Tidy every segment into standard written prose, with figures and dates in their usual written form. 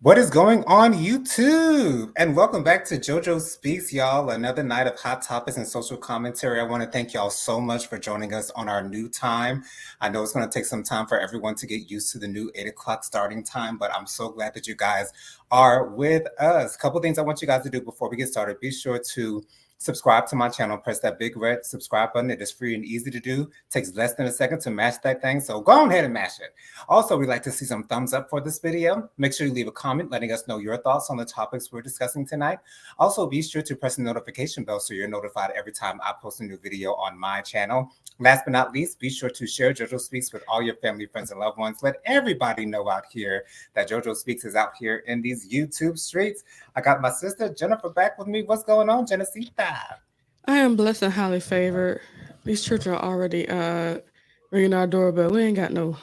What is going on YouTube? And welcome back to JoJo Speaks, y'all. Another night of hot topics and social commentary. I want to thank y'all so much for joining us on our new time. I know it's going to take some time for everyone to get used to the new 8 o'clock starting time, but I'm so glad that you guys are with us. A couple things I want you guys to do before we get started. Be sure to subscribe to my channel. Press that big red subscribe button. It is free and easy to do. Takes less than a second to mash that thing, so go on ahead and mash it. Also, we'd like to see some thumbs up for this video. Make sure you leave a comment letting us know your thoughts on the topics we're discussing tonight. Also, be sure to press the notification bell so you're notified every time I post a new video on my channel. Last but not least, be sure to share JoJo Speaks with all your family, friends, and loved ones. Let everybody know out here that JoJo Speaks is out here in these YouTube streets. I got my sister Jennifer back with me. What's going on, Genesita? I am blessed and highly favored. These children are already ringing our doorbell. We ain't got no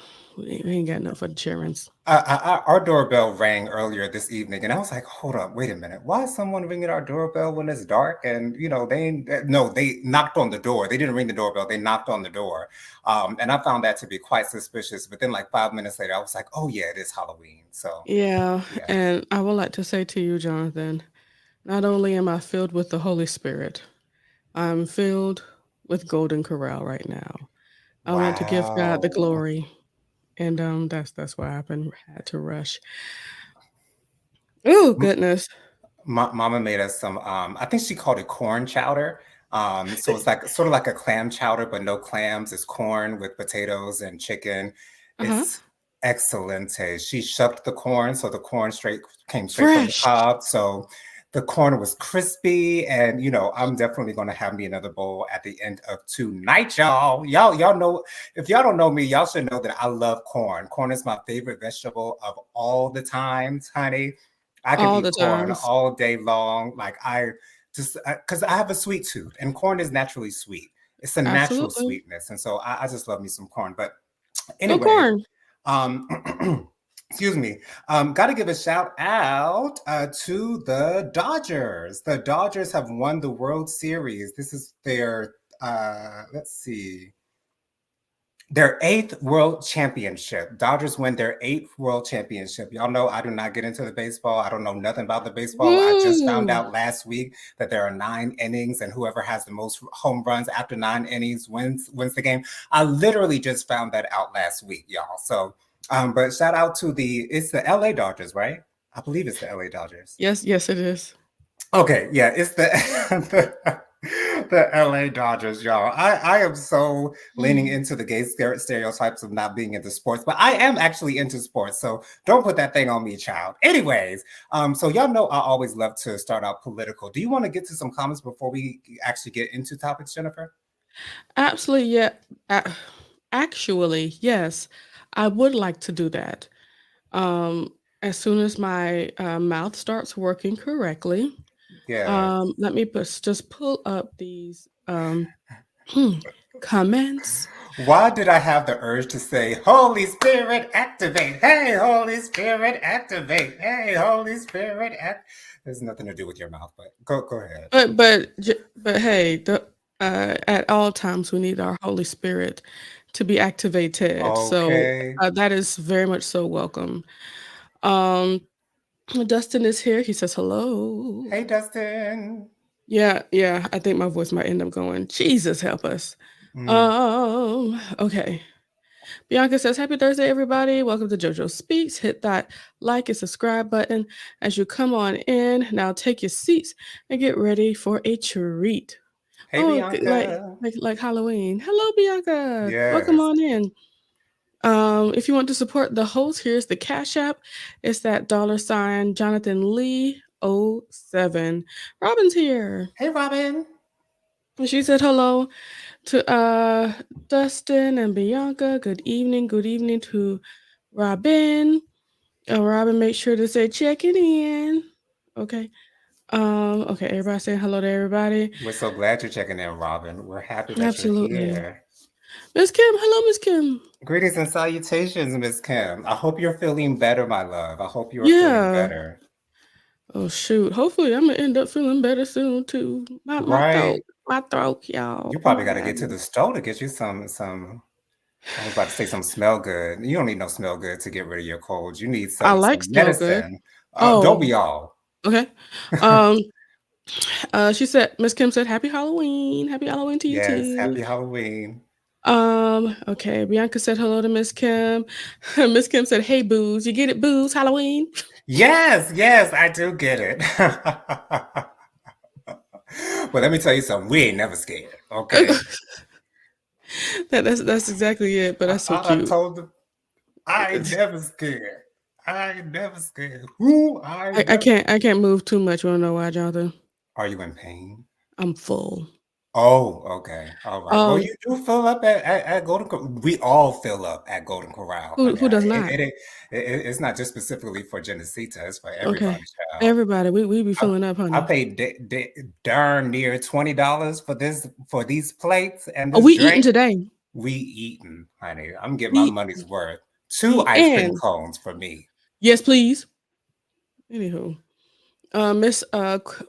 for the childrens. Our doorbell rang earlier this evening, and I was like, "Hold up, wait a minute. Why is someone ringing our doorbell when it's dark?" And they knocked on the door. They didn't ring the doorbell. They knocked on the door, and I found that to be quite suspicious. But then, like 5 minutes later, I was like, "Oh yeah, it is Halloween." So Yeah, yeah. and I would like to say to you, Jonathan, not only am I filled with the Holy Spirit, I'm filled with Golden Corral right now. I want to give God the Wow. glory, and that's why I've been had to rush. Oh M- goodness! Mama made us some. I think she called it corn chowder. So it's like sort of like a clam chowder, but no clams. It's corn with potatoes and chicken. Uh huh. It's excellent taste. She shucked the corn, so the corn came straight from the Fresh. cob. So the corn was crispy, and I'm definitely gonna have me another bowl at the end of tonight, y'all. Y'all know, if y'all don't know me, y'all should know that I love corn. Corn is my favorite vegetable of all the times, honey. I could All eat the corn times. all day long. Like I just because I have a sweet tooth, and corn is naturally sweet. It's a natural Absolutely. sweetness, and so I just love me some corn. But Go anyway, corn. um, excuse me. Got to give a shout out to the Dodgers. The Dodgers have won the World Series. This is their let's see, their eighth world championship. Dodgers win their eighth world championship. Y'all know I do not get into the baseball. I don't know nothing about the baseball. I just found Woo! out last week that there are 9 innings, and whoever has the most home runs after 9 innings wins the game. I literally just found that out last week, y'all. So, but shout out to it's the LA Dodgers, right? I believe it's the LA Dodgers. Yes, yes, it is. Okay, yeah, it's the the LA Dodgers, y'all. I am so leaning Mm. into the gay stereotypes of not being into sports, but I am actually into sports, so don't put that thing on me, child. Anyways, so y'all know I always love to start out political. Do you want to get to some comments before we actually get into topics, Jennifer? Absolutely, yeah. A- Actually, yes, I would like to do that. Um, as soon as my mouth starts working correctly, Yes. let me just pull up these comments. Why did I have the urge to say, Holy Spirit, activate? Hey, Holy Spirit, activate. Hey, Holy Spirit, act. There's nothing to do with your mouth, but go ahead. But hey, at all times we need our Holy Spirit to be activated. So Okay. that is very much so welcome. Um, Dustin is here. He says hello. Hey, Dustin. Yeah, yeah. I think my voice might end up going. Jesus help us. Mm. Okay. Bianca says, Happy Thursday, everybody. Welcome to JoJo Speaks. Hit that like and subscribe button as you come on in. Now take your seats and get ready for a treat. Hey, Oh, Bianca. like Halloween. Hello, Bianca. Welcome Yes. on in. If you want to support the host, here's the Cash App. It's that $ Jonathan Lee '07. Robin's here. Hey, Robin. And she said hello to Dustin and Bianca. Good evening to Robin. Robin, make sure to say checking in. Okay. Okay, everybody saying hello to everybody. We're so glad you're checking in, Robin. We're happy that you're Absolutely. here. Miss Kim, hello, Miss Kim. Greetings and salutations, Miss Kim. I hope you're feeling better, my love. I hope you are feeling Yeah. better. Oh shoot. Hopefully I'm gonna end up feeling better soon too. My throat. Right. My throat, y'all. You Oh probably my got to get to goodness. the store to get you some. I was about to say some smell good. You don't need no smell good to get rid of your cold. You need I some like smell good. medicine. Don't Oh, we all? okay. Um, she said, Miss Kim said, "Happy Halloween, happy Halloween to you Yes, too." happy Halloween. Okay. Bianca said hello to Miss Kim. Miss Kim said, "Hey, booze, you get it, booze, Halloween." Yes, yes, I do get it. Well, let me tell you something. We ain't never scared, okay? That's exactly it. But that's so I cute. told them I ain't never scared. I ain't never scared. Who? I ain't never. I can't move too much. You wanna know why, Jonathan? Are you in pain? I'm full. Oh, okay. All right. Well, Um, you do fill up at Golden Corral. We all fill up at Golden Corral, honey. who does not? It's not just specifically for Genesita. It's for Okay, everybody, child. everybody, we be I, filling up, I honey. paid darn near $20 for these plates and Oh, this we eating drink. today. We eating, honey. I'm getting my We money's worth. Two ice cream and cones for me. yes, please. Anywho,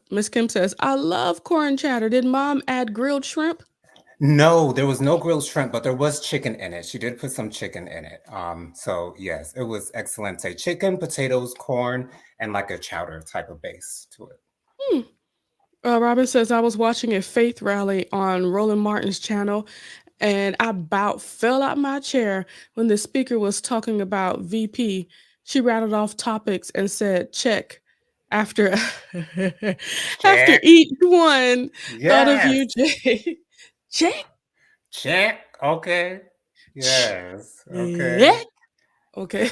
Miss Kim says, "I love corn chowder. Did Mom add grilled shrimp?" No, there was no grilled shrimp, but there was chicken in it. She did put some chicken in it. So yes, it was excellent. Say chicken, potatoes, corn, and like a chowder type of base to it. Hmm. Robin says, "I was watching a faith rally on Roland Martin's channel, and I about fell out my chair when the speaker was talking about VP. She rattled off topics and said, check after after Check. each one. Thought of Yes. you, Jay. Check. Check. Okay. Yes. Okay. Check. Okay.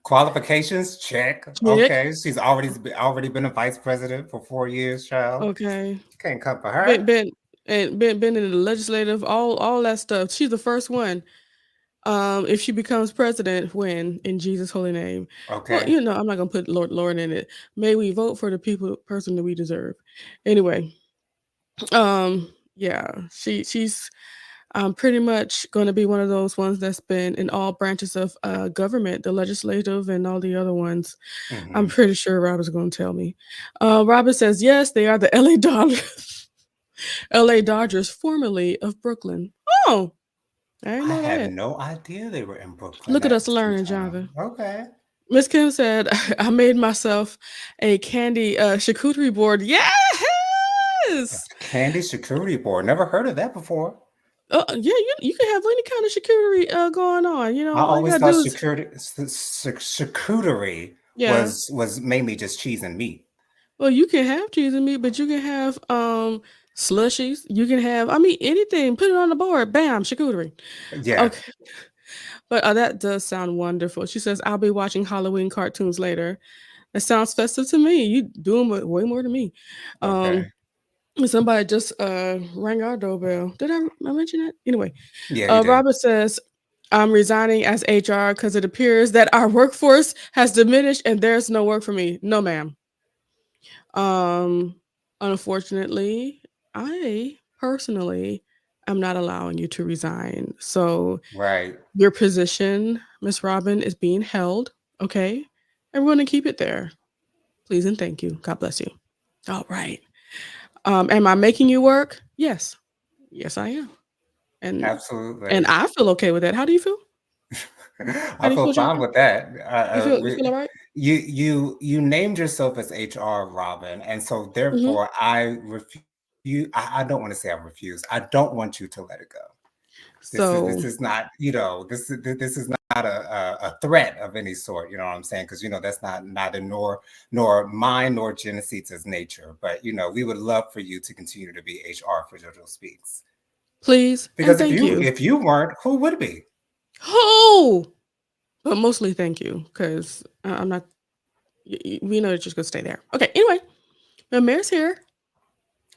Qualifications, check. Check. Okay. She's already been a vice president for 4 years, child. Okay. You can't come for Been her. been and been in the legislative, all that stuff. She's the first one. If she becomes president, when in Jesus' holy name. Well, Okay. I'm not gonna put Lord in it. May we vote for the person that we deserve. Anyway, yeah, she's pretty much gonna be one of those ones that's been in all branches of government, the legislative and all the other ones. I'm Hmm. pretty sure Robert's gonna tell me. Robert says yes, they are the LA Dodgers. LA Dodgers, formerly of Brooklyn. Oh, I didn't I know had that. no idea they were in Brooklyn Look at at us some learning, time. Jonathan. Okay. Miss Kim said, "I made myself a candy charcuterie board." A Yes. candy charcuterie board. Never heard of that before. Yeah, you can have any kind of charcuterie going on. I All you always gotta thought do is charcuterie yeah. was mainly just cheese and meat. Well, you can have cheese and meat, but you can have slushies. You can have, I mean, anything. Put it on the board. Bam, charcuterie. Yeah. Okay, but that does sound wonderful. She says, "I'll be watching Halloween cartoons later." It sounds festive to me. You do them way more than me. Um, Okay. Somebody just rang our doorbell. Did I mention that? Anyway, Yeah, you did. Robert says, "I'm resigning as HR because it appears that our workforce has diminished and there's no work for me." No, ma'am. Um, Unfortunately, I personally am not allowing you to resign. So Right. your position, Miss Robin, is being held. Okay, everyone, to keep it there, please and thank you. God bless you. All right. Am I making you work? Yes. Yes, I am. And Absolutely. I feel okay with that. How do you feel? How I do you feel feel, fine Jonathan? with that. You feel all right? You named yourself as HR Robin, and so Mhm. therefore I refuse. I don't want to say I refuse. I don't want you to let it go. This So, is not, this is not a threat of any sort. You know what I'm saying? Because that's not neither nor mine nor Genesita's nature. But we would love for you to continue to be HR for JoJo Speaks. please and Because if thank you you. if you weren't, who would be? Oh, but mostly thank you because I'm not. We know that you're just gonna stay there. Okay. Anyway, the mayor's here.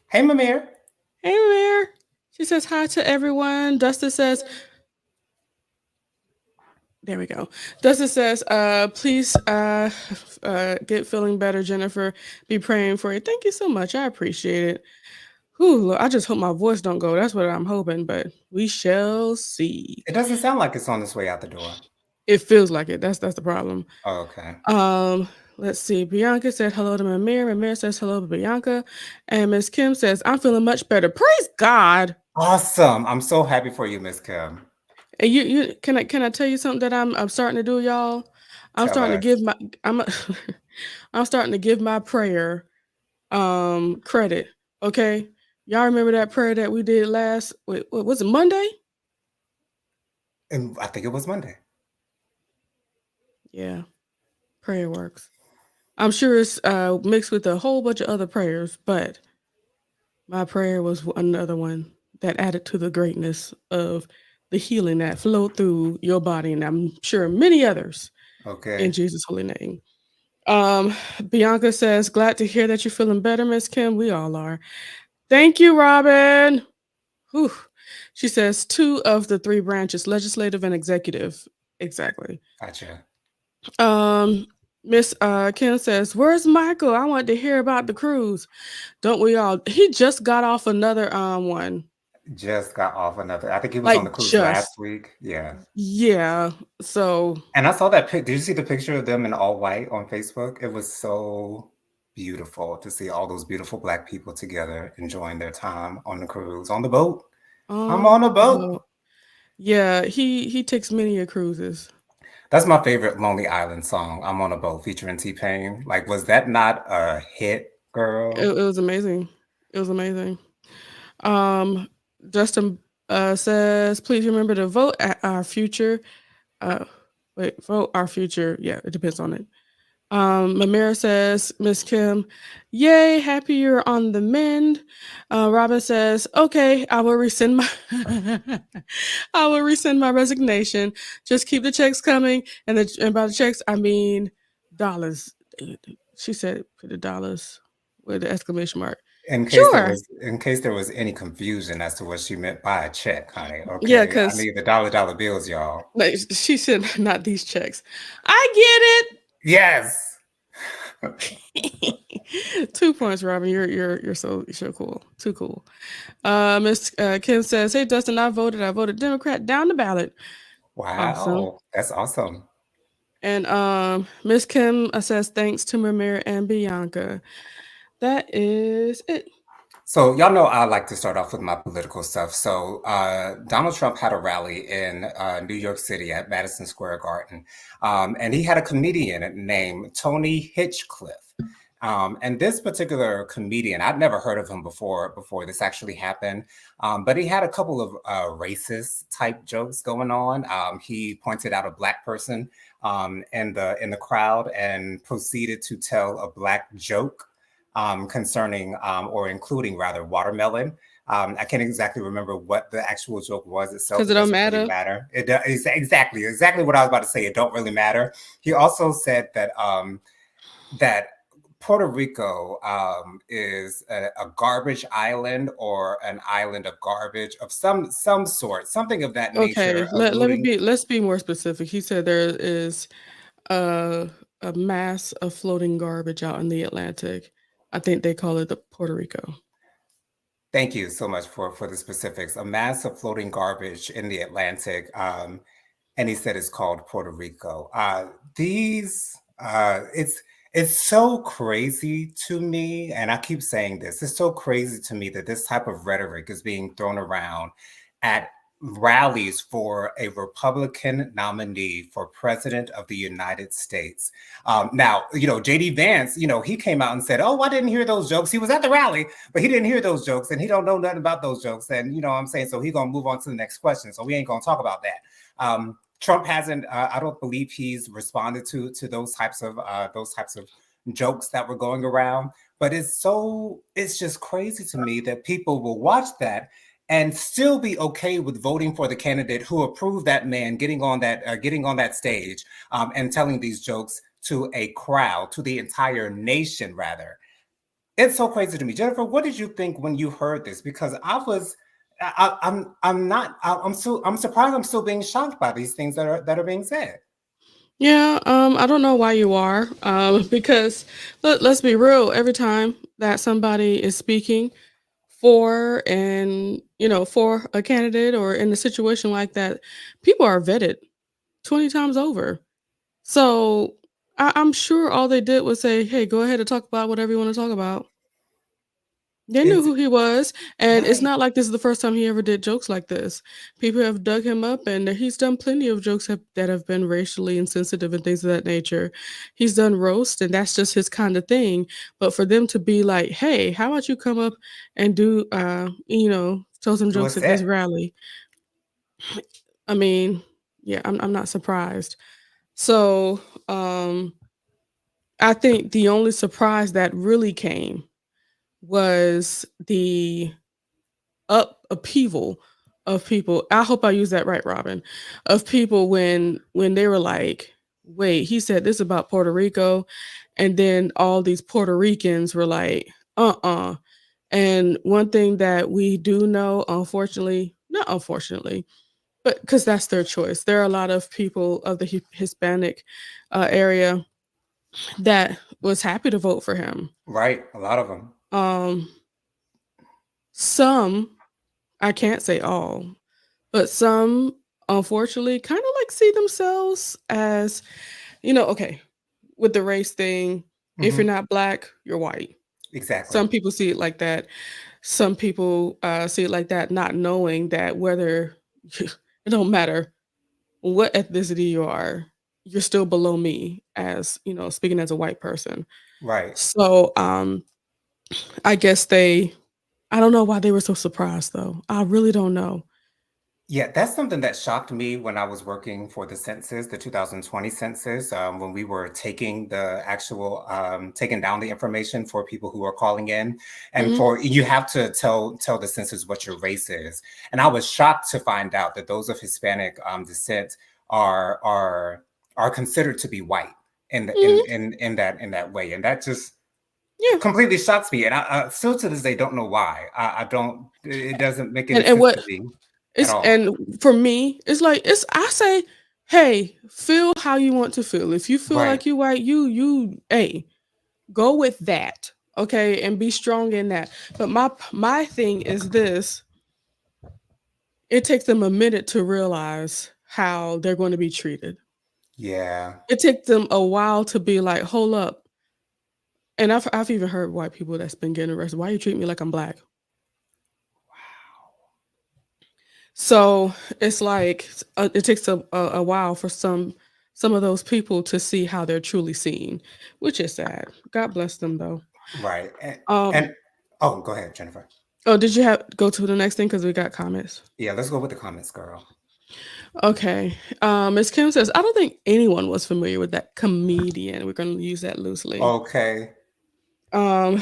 Hey, Mamir. Hey, mayor. She says hi to everyone. Dustin says, "There we go." Dustin says, please, get feeling better, Jennifer. Be praying for you. Thank you so much. I appreciate it. Whew, Lord, I just hope my voice don't go. That's what I'm hoping, but we shall see. It doesn't sound like it's on its way out the door. It feels like it. That's the problem. Oh, okay. Um, let's see. Bianca said hello to Mamir. Mamir says hello to Bianca. And Miss Kim says, "I'm feeling much better." Praise God. Awesome. I'm so happy for you, Miss Kim. And you can I tell you something that I'm starting to do, y'all? I'm Tell starting to us. give my I'm a I'm starting to give my prayer credit. Okay. Y'all remember that prayer that we did last wait, what was it Monday? And I think it was Monday. Yeah, prayer works. I'm sure it's mixed with a whole bunch of other prayers, but my prayer was another one that added to the greatness of the healing that flowed through your body, and I'm sure many others in Okay. Jesus' holy name. Um, Bianca says, glad to hear that you're feeling better, Miss Kim. We all are. Thank you, Robin. Whew. She says two of the three branches, legislative and executive. Exactly. Gotcha. Um, Miss Kim says, where's Michael? I want to hear about the cruise. Don't we all? He just got off another one. Just got off another. I think he was on the Like cruise last just. week. Yeah. Yeah. So And I saw that pic. Did you see the picture of them in all white on Facebook? It was so beautiful to see all those beautiful black people together enjoying their time on the cruise, on the boat. I'm on on a the boat. boat. Yeah, he takes many a cruises. That's my favorite Lonely Island song. I'm on a boat featuring T-Pain. Like, was that not a hit, girl? It was amazing. It was amazing. Um, Justin says, please remember to vote at our future. Uh, vote our future. Yeah, it depends on it. Mamira says, Miss Kim, yay, happy you're on the mend. Robin says, okay, I will rescind my I will rescind my resignation. Just keep the checks coming. And by the checks, I mean dollars. She said put the dollars with the exclamation mark. Sure. In case there was any confusion as to what she meant by a check, honey. Yeah, Okay. I because need the dollar bills, y'all. like she said, not these checks. I Yes. get it. 2 points, Robin. You're so cool. Too cool. Miss Kim says, "Hey Dustin, I voted. I voted Democrat down the ballot. Awesome." Wow. That's awesome. And Miss Kim says, "Thanks to Mamir and Bianca." That is it. So y'all know I like to start off with my political stuff. So Donald Trump had a rally in New York City at Madison Square Garden, and he had a comedian named Tony Hitchcliffe. And this particular comedian, I'd never heard of him before this actually happened. But he had a couple of racist type jokes going on. He pointed out a black person in the crowd and proceeded to tell a black joke concerning or including rather watermelon. I can't exactly remember what the actual joke was itself. Because It it don't doesn't really matter. matter. It's exactly what I was about to say. It don't really matter. He also said that that Puerto Rico is a garbage island or an island of garbage of some sort, something of that nature, Okay, alluding. let's be more specific. He said there is a a mass of floating garbage out in the Atlantic. I think they call it the Puerto Rico. Thank you so much for the specifics. A mass of floating garbage in the Atlantic, and he said it's called Puerto Rico. These it's so crazy to me, and I keep saying this. It's so crazy to me that this type of rhetoric is being thrown around at rallies for a Republican nominee for president of the United States. Now, JD Vance, he came out and said, "Oh, I didn't hear those jokes." He was at the rally, but he didn't hear those jokes, and he don't know nothing about those jokes. And what I'm saying, so he's gonna move on to the next question. So we ain't gonna talk about that. Trump hasn't. I don't believe he's responded to those types of jokes that were going around. But it's just crazy to me that people will watch that and still be okay with voting for the candidate who approved that man getting on that stage and telling these jokes to a crowd, to the entire nation, rather. It's so crazy to me. Jennifer, what did you think when you heard this? Because I'm surprised I'm still being shocked by these things that are being said. Yeah, I don't know why you are, because let's be real. Every time that somebody is speaking for a candidate or in a situation like that, people are vetted 20 times over. So I'm sure all they did was say, "Hey, go ahead and talk about whatever you want to talk about." They knew It's who he was, and it's right. not like this is the first time he ever did jokes like this. People have dug him up, and he's done plenty of jokes that have been racially insensitive and things of that nature. He's done roast, and that's just his kind of thing. But for them to be like, "Hey, how about you come up and do, tell some Do a jokes at this set. rally?" I mean, yeah, I'm not surprised. So, I think the only surprise that really came was the upheaval of people. I hope I use that right, Robin. Of people when they were like, "Wait, he said this about Puerto Rico," and then all these Puerto Ricans were like, "Uh-uh." And one thing that we do know, unfortunately, not unfortunately, but because that's their choice. There are a lot of people of the Hispanic area that was happy to vote for him. Right. A lot of them. Um, some, I can't say all, but some, unfortunately, kind of like see themselves as, okay, with the race thing, if you're Hmm. not black, you're white. Exactly. Some people see it like that. Some people see it like that, not knowing that whether it don't matter what ethnicity you are, you're still below me as, speaking as a white person. Right. So I guess I don't know why they were so surprised though. I really don't know. Yeah, that's something that shocked me when I was working for the census, the 2020 census, when we were taking the actual, taking down the information for people who are calling in, and Mhm. for you have to tell the census what your race is. And I was shocked to find out that those of Hispanic descent are are are considered to be white in the, Mhm. in that way, and that just Yeah. completely shocks me. And I still to this day don't know why. I don't. It doesn't make any And sense what to me at it's all. and for me, it's like I say, "Hey, feel how you want to feel. If you feel Right. like you white, hey, go with that, okay, and be strong in that." But my thing is this: it takes them a minute to realize how they're going to be treated. Yeah. It takes them a while to be like, "Hold up." And I've even heard white people that's been getting arrested. "Why you treat me like I'm black?" So it's like it takes a while for some of those people to see how they're truly seen, which is sad. God bless them though. Right. Um, And oh, go ahead, Jennifer. oh, did you have go to the next thing because we got comments? Yeah, let's go with the comments, girl. Okay. Miss Kim says, I don't think anyone was familiar with that comedian. We're going to use that loosely. Okay. Um,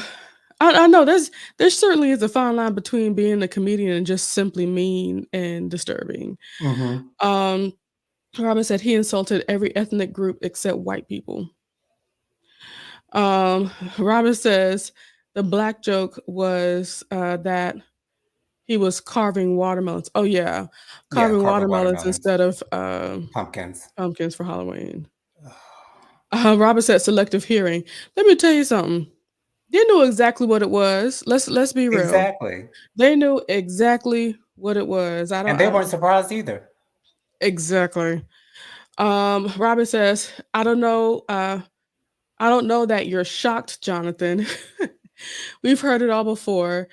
I know there certainly is a fine line between being a comedian and just simply mean and disturbing. Mm-hmm. Um, Robin said he insulted every ethnic group except white people. Um, Robin says the black joke was that he was carving watermelons. Oh yeah, Yeah, carving carving watermelons watermelons, instead of pumpkins. pumpkins for Halloween. Robin said selective hearing. Let me tell you something. They knew exactly what it was. Let's be real. Exactly. They knew exactly what it was. And they weren't surprised either. Exactly. Robin says, I don't know that you're shocked, Jonathan. We've heard it all before.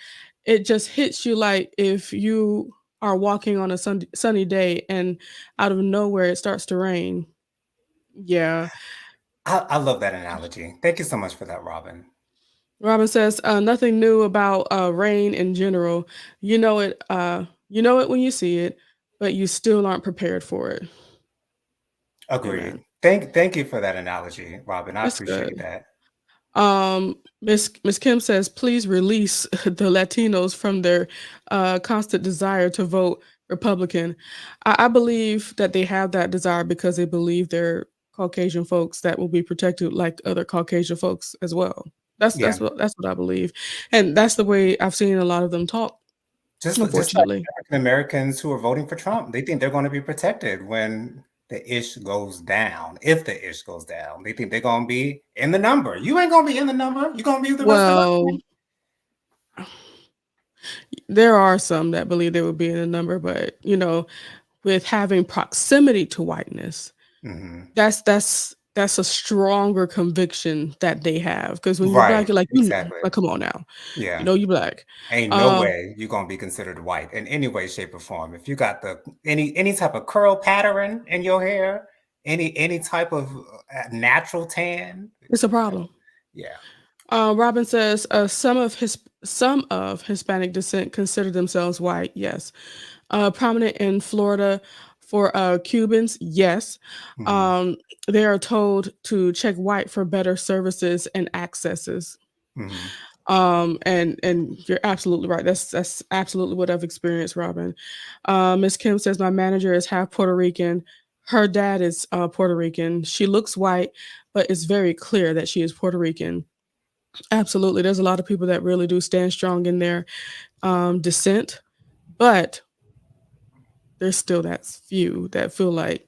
It just hits you like if you are walking on a sunny day and out of nowhere it starts to rain. Yeah. I love that analogy. Thank you so much for that, Robin. Robin says, nothing new about rain in general. You know it when you see it, but you still aren't prepared for it. Agreed. Amen. Thank you for that analogy, Robin. I That's appreciate good. that. Miss Kim says, please release the Latinos from their constant desire to vote Republican. I believe that they have that desire because they believe they're Caucasian folks that will be protected like other Caucasian folks as well. Yeah. That's what I believe, and that's the way I've seen a lot of them talk. Just like Unfortunately, African Americans who are voting for Trump, they think they're going to be protected when the ish goes down. If the ish goes down, they think they're going to be in the number. You ain't going to be in the number. You're going to be with the rest of us. well, there are some that believe they would be in a number, but with having proximity to whiteness, Hmm. That's that's a stronger conviction that they have. Because when you're black, Right, you're like, "You know, exactly. like, come on now, you Yeah. know, you black." Ain't no Um, way you're gonna be considered white in any way, shape, or form. If you got the any type of curl pattern in your hair, any type of natural tan, it's a uh, problem. yeah. Robin says, some of Hispanic descent consider themselves white. Yes. Prominent in Florida for Cubans. Yes. Hmm. Um, they are told to check white for better services and accesses. Hmm. And you're absolutely right. That's absolutely what I've experienced, Robin. Miss Kim says my manager is half Puerto Rican. Her dad is Puerto Rican. She looks white, but it's very clear that she is Puerto Rican. Absolutely. There's a lot of people that really do stand strong in their descent, but there's still that few that feel like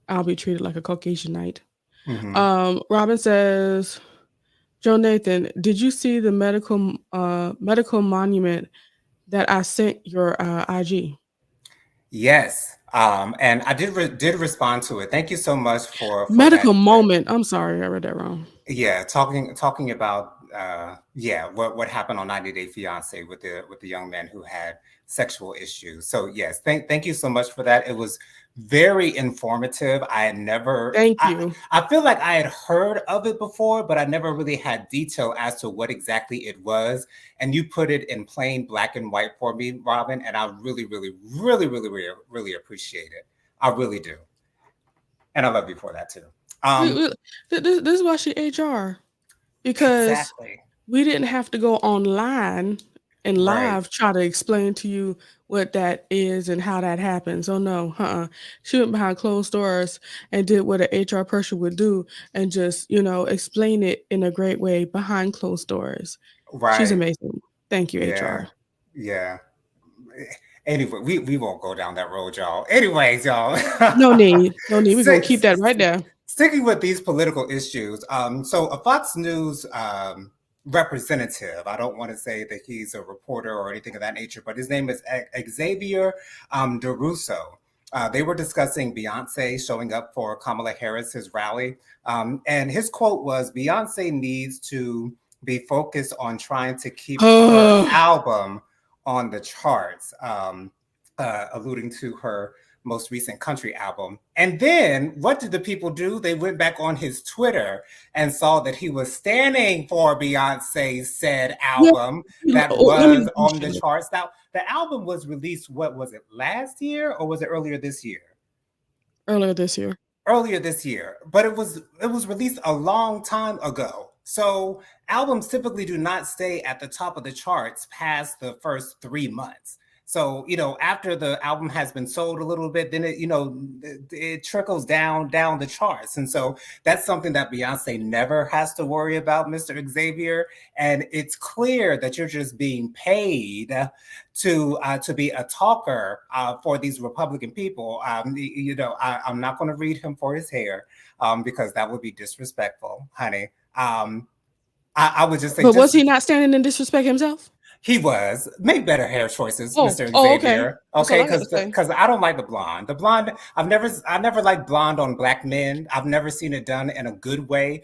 I'll be treated like a Caucasianite. Hmm. Robin says, Joe Nathan, did you see the medical monument that I sent your IG? Yes. And I did respond to it. Thank you so much for Medical that. moment. I'm sorry, I read that wrong. Yeah, talking about yeah, what happened on 90 Day Fiance with the young man who had sexual issues. So yes, thank you so much for that. It was very informative. I had never Thank you. I feel like I had heard of it before, but I never really had detail as to what exactly it was. And you put it in plain black and white for me, Robin, and I really appreciate it. I really do. And I love you for that too. We, Um, we, this is why she HR, because exactly. we didn't have to go online and Right. live try to explain to you what that is and how that happens. Oh no, she went behind closed doors and did what an HR person would do and just, explain it in a great way behind closed doors. She's Right. amazing. Thank you, Yeah. HR. Yeah. Anyway, we won't go down that road, y'all. Anyways, y'all. No need. No need. We're gonna Stick- keep that right there. Sticking with these political issues, so a Fox News representative, I don't want to say that he's a reporter or anything of that nature, but his name is Xavier DeRusso. They were discussing Beyonce showing up for Kamala Harris's rally. And his quote was Beyonce needs to be focused on trying to keep her album on the charts, alluding to her most recent country album. And then what did the people do? They went back on his Twitter and saw that he was standing for Beyonce's said Yeah. album that Let me was let me on show the it. charts. Now, the album was released, what was it, last year or was it earlier this year? Earlier this year. Earlier this year, but it was released a long time ago. So albums typically do not stay at the top of the charts past the first 3 months. So after the album has been sold a little bit, then it trickles down the charts, and so that's something that Beyonce never has to worry about, Mr. Xavier. And it's clear that you're just being paid to be a talker for these Republican people. I'm not going to read him for his hair because that would be disrespectful, honey. I would just say But was just he not standing in disrespect himself? he was make better hair choices, Oh, Mr. oh, okay. Xavier. That's all Okay, I got to because say. because I don't like the blonde. The blonde, I never liked blonde on black men. I've never seen it done in a good way,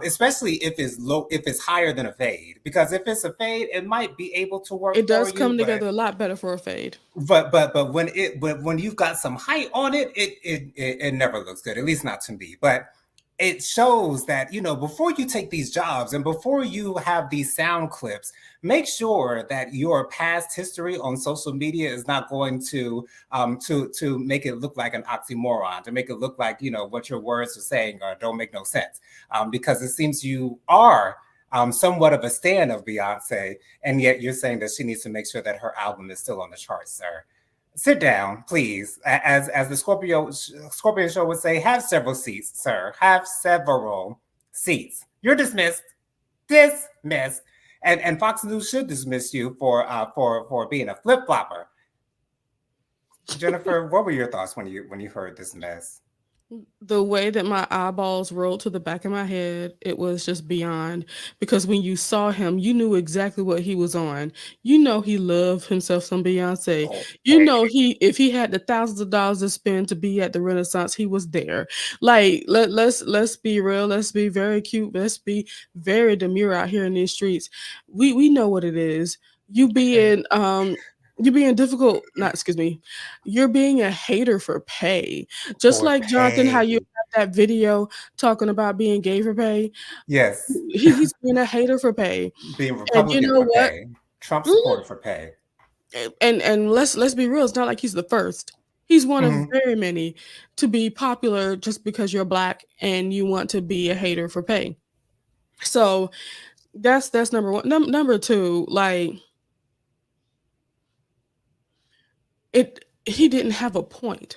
especially if it's higher than a fade. Because if it's a fade, it might be able to work It for does you, come but together a lot better for a fade. but when you've got some height on it, it never looks good. At least not to me. But it shows that before you take these jobs and before you have these sound clips, make sure that your past history on social media is not going to make it look like an oxymoron, to make it look like what your words are saying don't make no sense, because it seems you are somewhat of a stan of Beyonce, and yet you're saying that she needs to make sure that her album is still on the charts, sir. Sit down, please. As the Scorpio show would say, have several seats, sir. Have several seats. You're dismissed. Dismissed. And Fox News should dismiss you for being a flip flopper. Jennifer, what were your thoughts when you heard this mess? The way that my eyeballs rolled to the back of my head, it was just beyond. Because when you saw him, you knew exactly what he was on. You know he loved himself some Beyonce. You Okay. know if he had the thousands of dollars to spend to be at the Renaissance, he was there. Like let's be real. Let's be very cute. Let's be very demure out here in these streets. We know what it is. You being you being difficult. Not excuse me. You're being a hater for pay, just For like Jonathan, how you pay. have that video talking about being gay for pay. Yes. He's being a hater for pay. Being And you Republican know for what? pay. Trump Mhm. supporter for pay. And let's be real, it's not like he's the first. He's one of Hmm. very many to be popular just because you're black and you want to be a hater for pay. So that's number one. Number two, like he didn't have a point.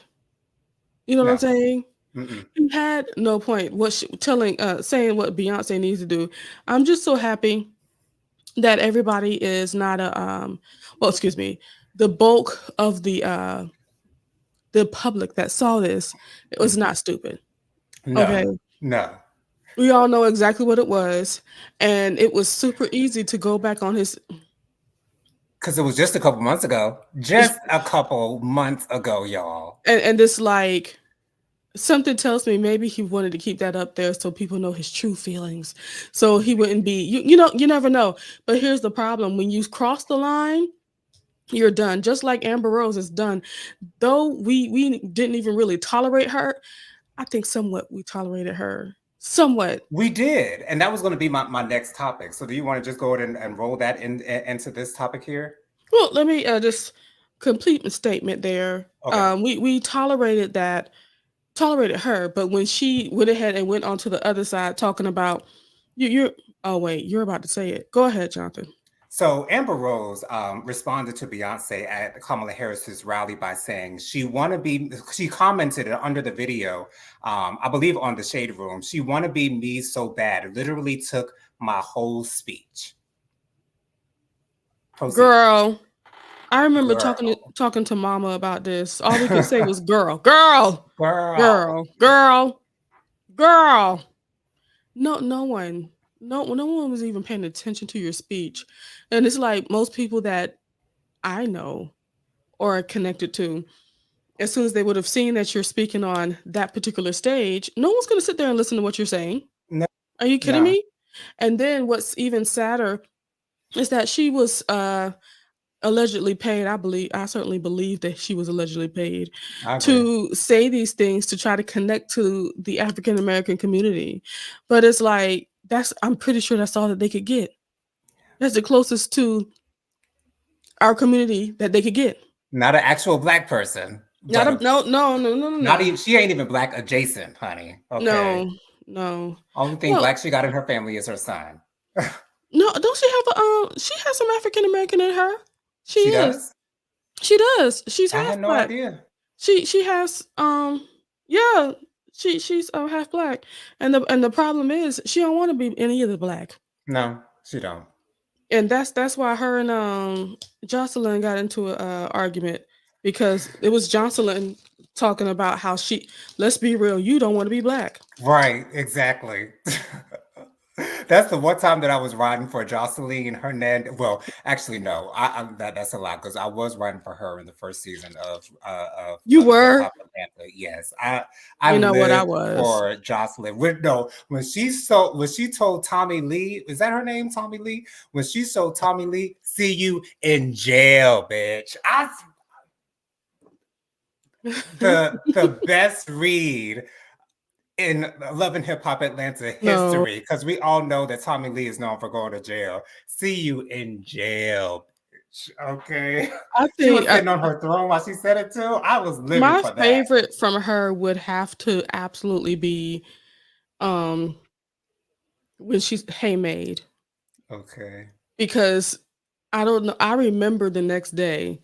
You know what I'm No. saying? Mm-mm. He had no point. What she, telling saying what Beyonce needs to do. I'm just so happy that everybody is not a well, excuse me, the bulk of the public that saw this, it was Mm. not stupid. Okay. No. No. We all know exactly what it was, and it was super easy to go back on his. Because it was just a couple months ago. Just a couple months ago, y'all. And this like something tells me maybe he wanted to keep that up there so people know his true feelings, so he wouldn't be you know you never know. But here's the problem: when you cross the line, you're done. Just like Amber Rose is done. Though we didn't even really tolerate her, I think somewhat we tolerated her. Somewhat. We did. And that was going to be my next topic. So do you want to just go ahead and roll that into this topic here? Well, let me just complete my statement there. Okay. We tolerated her, but when she went ahead and went onto the other side talking about you're oh wait, you're about to say it. Go ahead, Jonathan. So Amber Rose responded to Beyonce at Kamala Harris's rally by saying she want to be. She commented under the video, I believe on the Shade Room. She want to be me so bad. It literally took my whole speech. Proceed, Girl, I remember girl, talking to mama about this. All we could say was girl, girl, girl. girl, girl, girl. No one. No one was even paying attention to your speech. And it's like most people that I know or are connected to, as soon as they would have seen that you're speaking on that particular stage, no one's going to sit there and listen to what you're saying. No, Are you kidding no, me? And then what's even sadder is that she was allegedly paid. I certainly believe that she was allegedly paid I agree. to say these things to try to connect to the African American community. But it's like I'm pretty sure that's all that they could get. That's the closest to our community that they could get. Not an actual black person, Not but a not no. even. She ain't even black adjacent, honey. Okay. No, no. Only thing Well, black she got in her family is her son. no, don't she have a she has some African American in her. She She is. does. She does. She's I half had no black. idea. She has yeah, she's half black. And the problem is she don't want to be any of the black. No, she don't. And that's why her and Jocelyn got into a argument because it was Jocelyn talking about how she let's be real, you don't want to be black. Right, exactly. That's the one time that I was riding for Jocelyn Hernandez. Well, actually, no, that's a lot because I was riding for her in the first season of You Love and Hip were, Hop Atlanta. Yes, I you know what I lived was. for Jocelyn. No, when she told Tommy Lee, is that her name, Tommy Lee? When she told Tommy Lee, "See you in jail, bitch." The best read in Love and Hip Hop Atlanta No, history, because we all know that Tommy Lee is known for going to jail. See you in jail, bitch. Okay. I She was think sitting on her throne while she said it too. I was living my for that. favorite from her would have to absolutely be um when she's Hey Maid Okay. because I don't know. I remember the next day,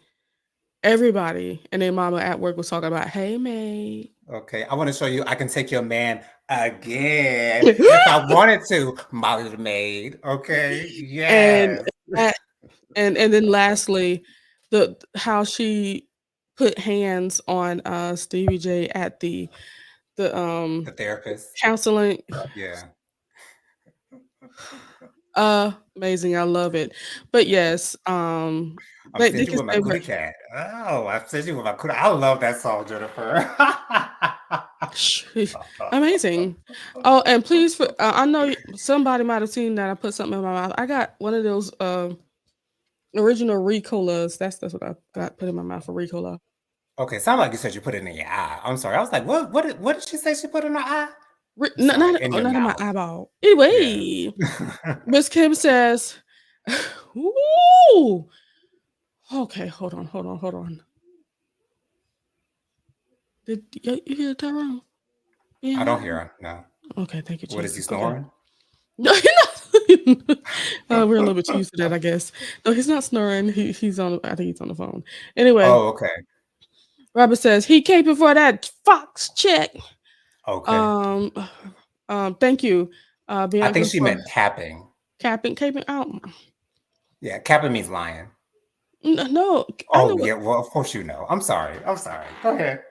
everybody and their mama at work was talking about Hey Maid. Okay. I want to show you I can take your man again if I wanted to. Molly the maid. Okay. and Yes. that, and then lastly, the how she put hands on Stevie J at the The therapist. counseling. Yeah. Amazing. I love it. But yes, I'm they stingy can with my say cootie cat. Oh, I'm stingy with my cootie. I love that song, Jennifer. amazing. Oh, and please, I know somebody might have seen that I put something in my mouth. I got one of those original Ricolas. That's what I got put in my mouth for Ricola. Okay, sound like you said you put it in your eye. I'm sorry. I was like, what did she say she put in her eye? I'm sorry, Not in your not in my mouth. eyeball. Yeah. Anyway, Miss Kim says, "Ooh, okay, hold on. Did you hear Tyrone being I don't loud? hear her. No. Okay, thank you, What is he Jesus. Okay, snoring? no, he's not. We're a little bit used to that, I guess. No, he's not snoring. He's on. I think he's on the phone. Anyway, Oh, okay. Robert says he caping for that Fox check. Okay. Um, thank you, I think Bianca, she for meant capping. caping out. Yeah, capping means lying. No, I know Oh, what. yeah. Well, of course you know. I'm sorry. I'm sorry. Go ahead.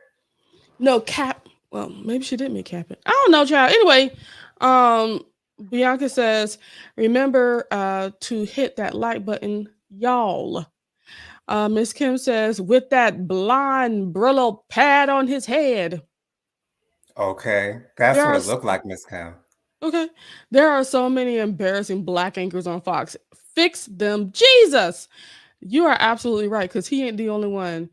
No cap. Well, maybe she did mean capping. I don't know, child. Anyway, um, Bianca says, remember to hit that like button, y'all. Miss Kim says, with that blonde Brillo pad on his head. Okay. That's There what are it looked like, Miss Kim. okay. There are so many embarrassing black anchors on Fox. Fix them, Jesus. You are absolutely right, because he ain't the only one.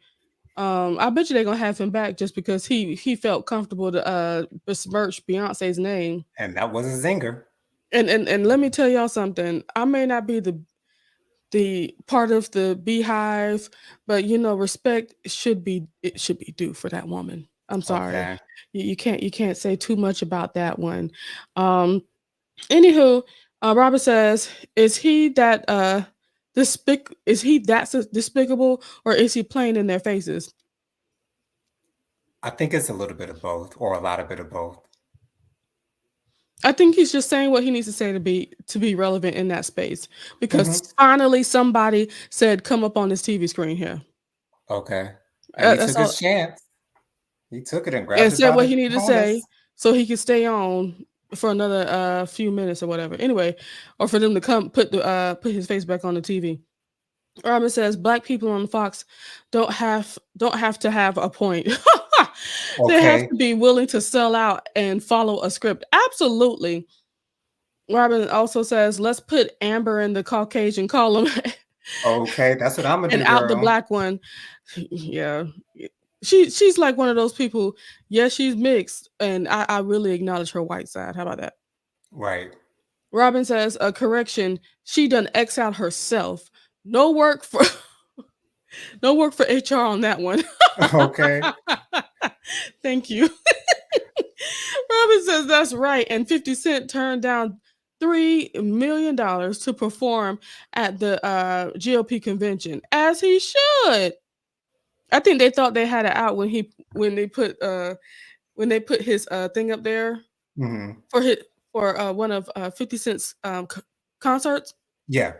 I bet you they're gonna have him back just because he felt comfortable to besmirch Beyonce's name. And that was a zinger. And let me tell y'all something. I may not be the part of the beehive, but respect should be due for that woman. I'm sorry. Okay. You can't say too much about that one. Um Anywho, Robert says, is he that despicable, or is he playing in their faces? I think it's a little bit of both, or a lot of bit of both. I think he's just saying what he needs to say to be relevant in that space, Hmm. because finally somebody said, "Come up on this TV screen here." Okay. And he That's took all, his chance. He took it and grabbed and it said by what the he needed to say cojones. so he could stay on for another few minutes or whatever. Anyway, or for them to come put his face back on the TV. Robin says black people on Fox don't have to have a point. They have Okay. to be willing to sell out and follow a script. Absolutely. Robin also says, let's put Amber in the Caucasian column Okay. That's what I'm gonna and do, out the girl. black one. Yeah. She's like one of those people. Yes, she's mixed, and I really acknowledge her white side. How about that? Right. Robin says, a correction, she done X out herself. No work for no work for HR on that one. Okay. Thank you. Robin says that's right. And 50 Cent turned down $3 million to perform at the GOP convention, as he should. I think they thought they had it out when they put his thing up there Hmm. for his for one of 50 Cent's concerts, Yeah.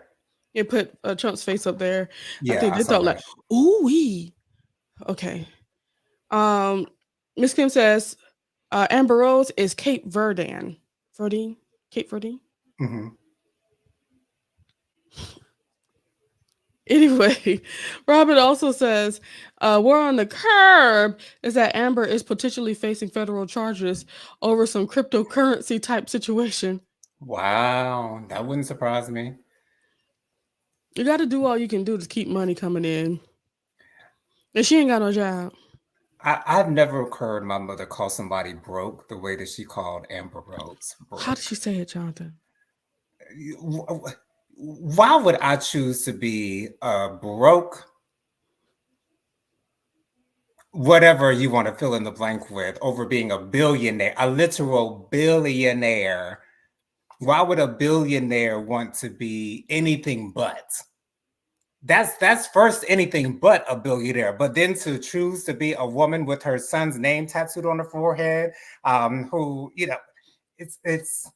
and put Trump's face up there. I Yeah. think I they saw thought like, that. ooh wee. Okay. Um, Miss Kim says Amber Rose is Cape Verdean. Verde? Cape Verde? Hmm. Anyway, Robert also says, we're on the curb is that Amber is potentially facing federal charges over some cryptocurrency type situation. Wow. That wouldn't surprise me. You got to do all you can do to keep money coming in. And she ain't got no job. I've never heard my mother call somebody broke the way that she called Amber Rose How did she broke. say it, Jonathan? Why would I choose to be broke, whatever you want to fill in the blank with, over being a billionaire, a literal billionaire? Why would a billionaire want to be anything but? That's first anything but a billionaire, but then to choose to be a woman with her son's name tattooed on her forehead, who it's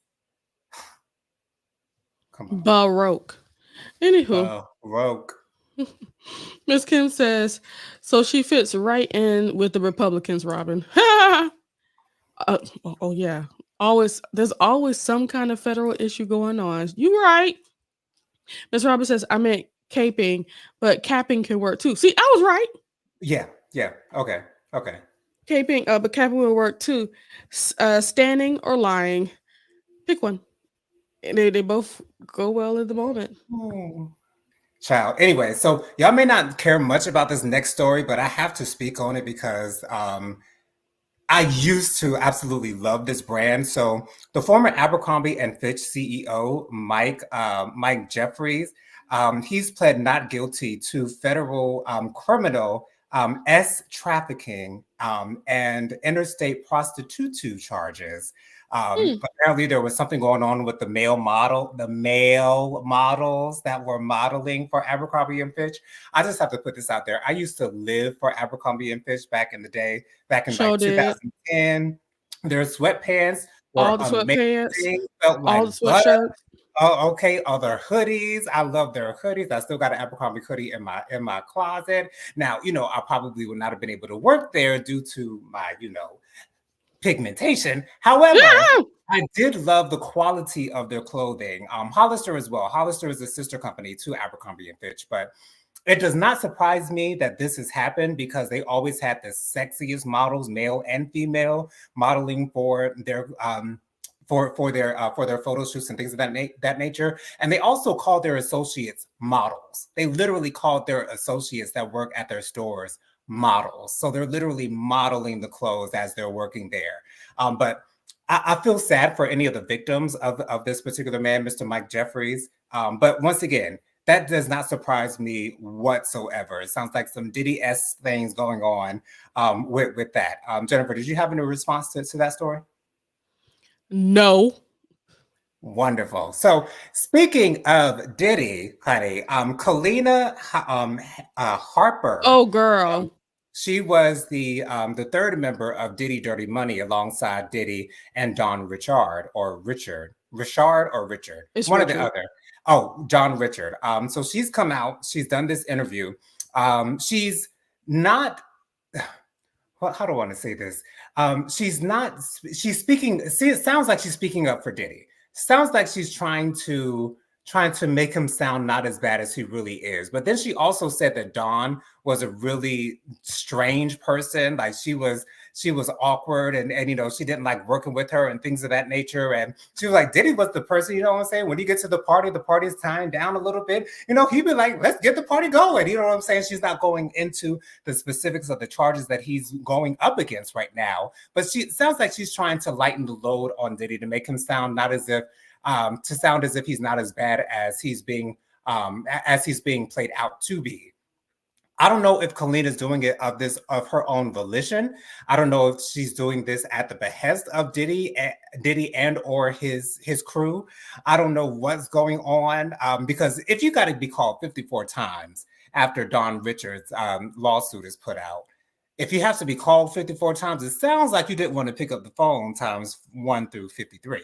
come on, Baroque. Anywho, broke. Miss Kim says, so she fits right in with the Republicans, Robin. Oh yeah, always. There's always some kind of federal issue going on. You right, Miss Robert says. I meant caping, but capping can work too. See, I was right. Yeah, yeah. Okay, okay. Caping, but capping will work too. Standing or lying, pick one. They both go well at the moment. Hmm. Child. Anyway, so y'all may not care much about this next story, but I have to speak on it because I used to absolutely love this brand. So the former Abercrombie and Fitch CEO, Mike Jeffries, he's pled not guilty to federal criminal S trafficking and interstate prostitution charges. Hmm. Apparently, there was something going on with the male models that were modeling for Abercrombie and Fitch. I just have to put this out there. I used to live for Abercrombie and Fitch back in the day, back in like Show did 2010. Their sweatpants were all the sweatpants, amazing, felt all like the butter. sweatshirts. Oh, okay. Other hoodies. I love their hoodies. I still got an Abercrombie hoodie in my closet. Now, I probably would not have been able to work there due to my, pigmentation. However, Ah! I did love the quality of their clothing. Hollister as well. Hollister is a sister company to Abercrombie and Fitch, but it does not surprise me that this has happened because they always had the sexiest models, male and female, modeling for their for their photo shoots and things of that nature. And they also called their associates models. They literally called their associates that work at their stores models. So they're literally modeling the clothes as they're working there. But I feel sad for any of the victims of this particular man, Mr. Mike Jeffries. But once again, that does not surprise me whatsoever. It sounds like some Diddy-esque things going on with that. Jennifer, did you have any response to that story? No. Wonderful. So speaking of Diddy, honey, Kalina Harper, Oh, um, girl. she was the third member of Diddy Dirty Money alongside Diddy and Don Richard or Richard, It's one or the Richard. other. Oh, John Richard. So she's come out. She's done this interview. She's not. How do I want to say this? She's not. She's speaking. See, it sounds like she's speaking up for Diddy. Sounds like she's trying to make him sound not as bad as he really is. But then she also said that Dawn was a really strange person. Like she was awkward and she didn't like working with her and things of that nature. And she was like, Diddy was the person, you know what I'm saying? When you get to the party is tying down a little bit. He'd be like, let's get the party going. You know what I'm saying? She's not going into the specifics of the charges that he's going up against right now. But she sounds like she's trying to lighten the load on Diddy to make him sound not as if to sound as if he's not as bad as he's being played out to be. I don't know if Kalina's doing it of her own volition. I don't know if she's doing this at the behest of Diddy and or his crew. I don't know what's going on because if you got to be called 54 times after Don Richards' lawsuit is put out, if you have to be called 54 times, it sounds like you didn't want to pick up the phone times 1 through 53.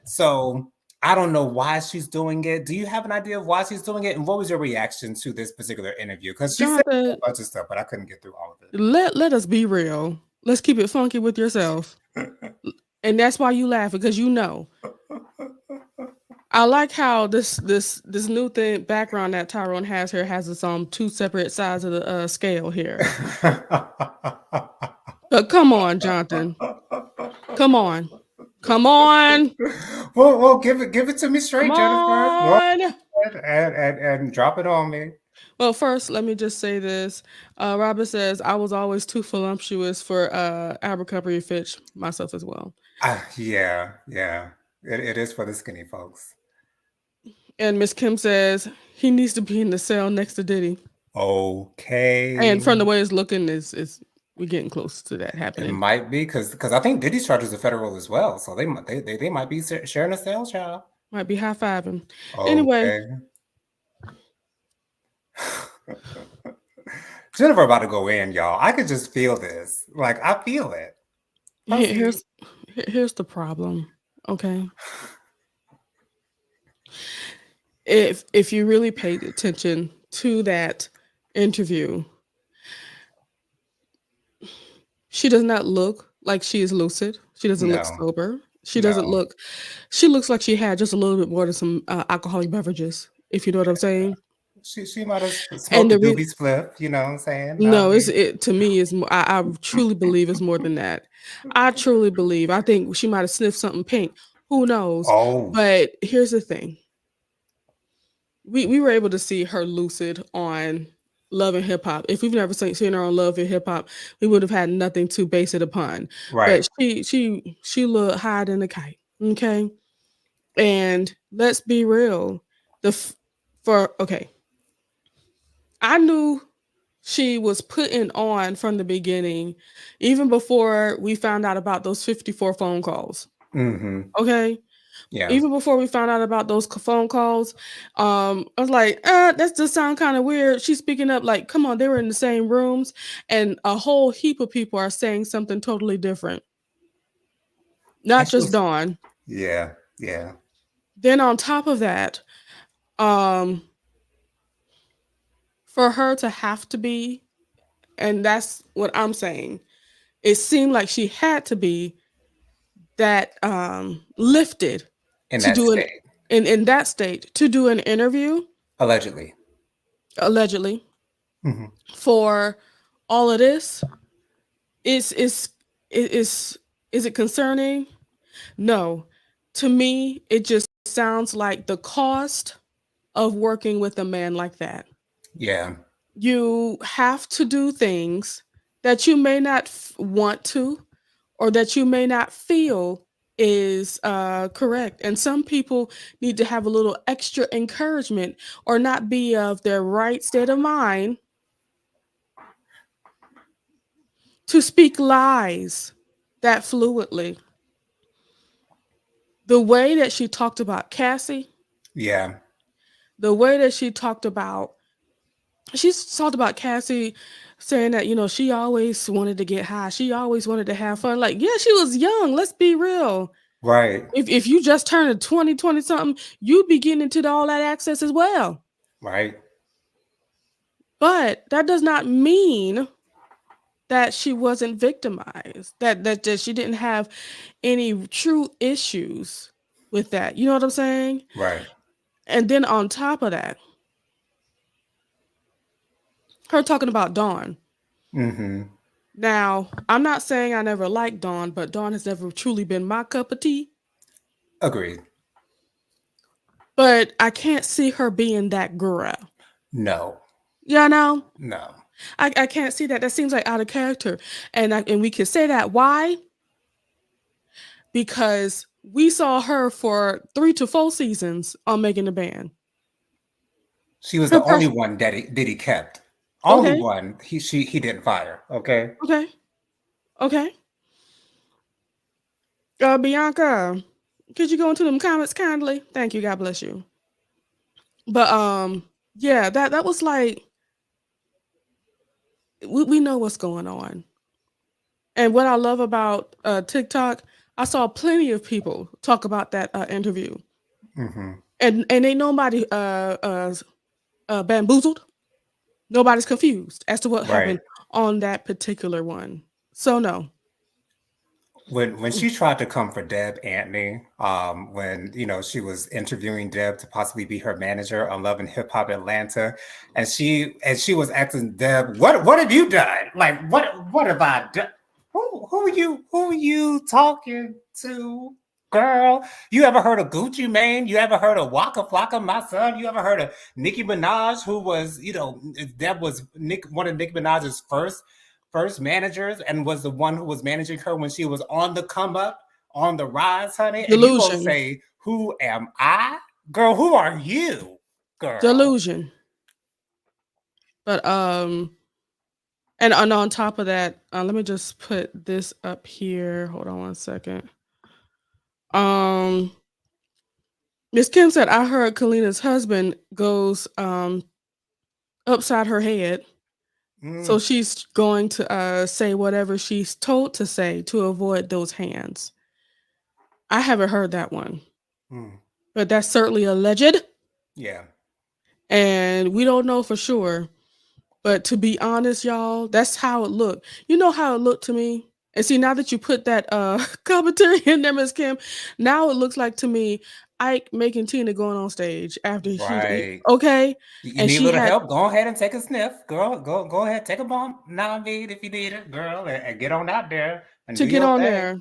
So I don't know why she's doing it. Do you have an idea of why she's doing it? And what was your reaction to this particular interview? Because she said a Jonathan, bunch of stuff, but I couldn't get through all of let us be real. Let's keep it funky with yourself. it. And that's why you laugh, because you know. I like how this new thing background that Tyrone has here has its two separate sides of the scale here. But come on, Jonathan. Come on. Come on. well, give it to me Come straight, Jennifer. Go on. ahead and drop it on me. Well, first, let me just say this. Robert says, I was always too voluptuous for Abercrombie Fitch, myself as well. Yeah. It is for the skinny folks. And Miss Kim says, he needs to be in the cell next to Diddy. Okay. And from the way it's looking, is we're getting close to that It happening. might be because I think Diddy's charges are federal as well, so they might be sharing a cell, child. Might be high fiving. Anyway, Okay. Jennifer about to go in, y'all. I could just feel this. Like I feel it. here's the problem. Okay, if you really paid attention to that interview, she does not look like she is lucid. She doesn't look No, sober. She doesn't no. look. She looks like she had just a little bit more than some alcoholic beverages, if you know what I'm saying. She might have And smoked a the doobie spliff, you know what I'm saying? I no, mean, it to me is I truly believe it's more than that. I truly believe. I think she might have sniffed something pink. Who knows? oh, But here's the thing. We were able to see her lucid on Love and Hip Hop. If we've never seen her on Love and Hip Hop, we would have had nothing to base it upon. right. But she looked higher than a kite. Okay. And let's be real. The f- for okay, I knew she was putting on from the beginning, even before we found out about those 54 phone calls. Mm-hmm. Okay. Yeah. Even before we found out about those phone calls, I was like, that just sound kind of weird. She's speaking up like, come on, they were in the same rooms, and a whole heap of people are saying something totally different. And Not she just was, Dawn. yeah, yeah. Then on top of that, um, for her to have to be, and that's what I'm saying, it seemed like she had to be that lifted In to that do an state, in that state to do an interview, allegedly. allegedly, Hmm. for all of this. Is is is is is it concerning? No. To me, it just sounds like the cost of working with a man like that. Yeah. You have to do things that you may not want to, or that you may not feel is correct. And some people need to have a little extra encouragement or not be of their right state of mind to speak lies that fluidly. The way that she talked about Cassie, Yeah. the way that she talked about Cassie saying that, she always wanted to get high. She always wanted to have fun. Like, yeah, she was young. Let's be real. Right. If you just turned 20 something, you'd be getting into all that access as well. Right. But that does not mean that she wasn't victimized, that she didn't have any true issues with that. You know what I'm saying? Right. And then on top of that, her talking about Dawn. Mm-hmm. Now, I'm not saying I never liked Dawn, but Dawn has never truly been my cup of tea. Agreed. But I can't see her being that girl. No. Yeah, no, No. I can't see that. That seems like out of character, and we can say that why? Because we saw her for 3 to 4 seasons on Megan the Band. She was Her the only person. one that he kept. Only Okay, one he didn't fire. Okay. okay, okay. Bianca, could you go into them comments kindly? Thank you. God bless you. But yeah, that was like we know what's going on. And what I love about TikTok, I saw plenty of people talk about that interview, Mm-hmm. and ain't nobody bamboozled. Nobody's confused as to what Right. happened on that particular one. So no, When she tried to come for Deb Antony, when she was interviewing Deb to possibly be her manager on Love and Hip Hop Atlanta, and she was asking Deb, what have you done? Like what have I done? Who are you talking to, girl? You ever heard of Gucci Mane? You ever heard of Waka Flocka, my son? You ever heard of Nicki Minaj, who was Deb was one of Nicki Minaj's first managers and was the one who was managing her when she was on the come up, on the rise, honey. And you gonna delusion, say, "Who am I, girl? Who are you, girl?" delusion. But and on top of that, let me just put this up here. Hold on one second. Um, Miss Kim said, I heard Kalina's husband goes upside her head. So Mm, she's going to say whatever she's told to say to avoid those hands. I haven't heard that one, mm, but that's certainly alleged, yeah, and we don't know for sure. But to be honest, y'all, that's how it looked. You know how it looked to me? And see, now that you put that commentary in there, Miss Kim, now it looks like to me Ike making Tina going on stage after Right. okay, You and need a she little had help? Go ahead and take a sniff, girl. Go ahead, take a bump. Now I mean, if you need it, girl, and get on out there and to do get your on thing. there.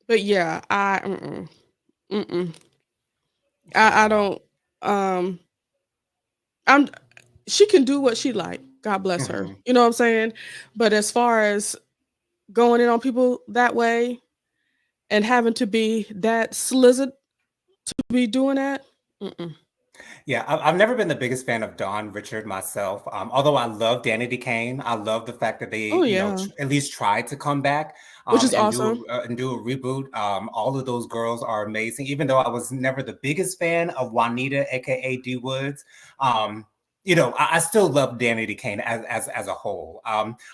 But yeah, mm-mm. I Yeah. don't um I'm she can do what she like. God bless her. Hmm. You know what I'm saying? But as far as going in on people that way and having to be that slizzard to be doing that, mm-mm. Yeah, I've never been the biggest fan of Don Richard myself. Although I love Danny DeCane, I love the fact that they, Oh yeah, at least tried to come back which is and awesome. do a reboot. All of those girls are amazing. Even though I was never the biggest fan of Juanita, aka D Woods, um, I still love Danny DeCane as a whole.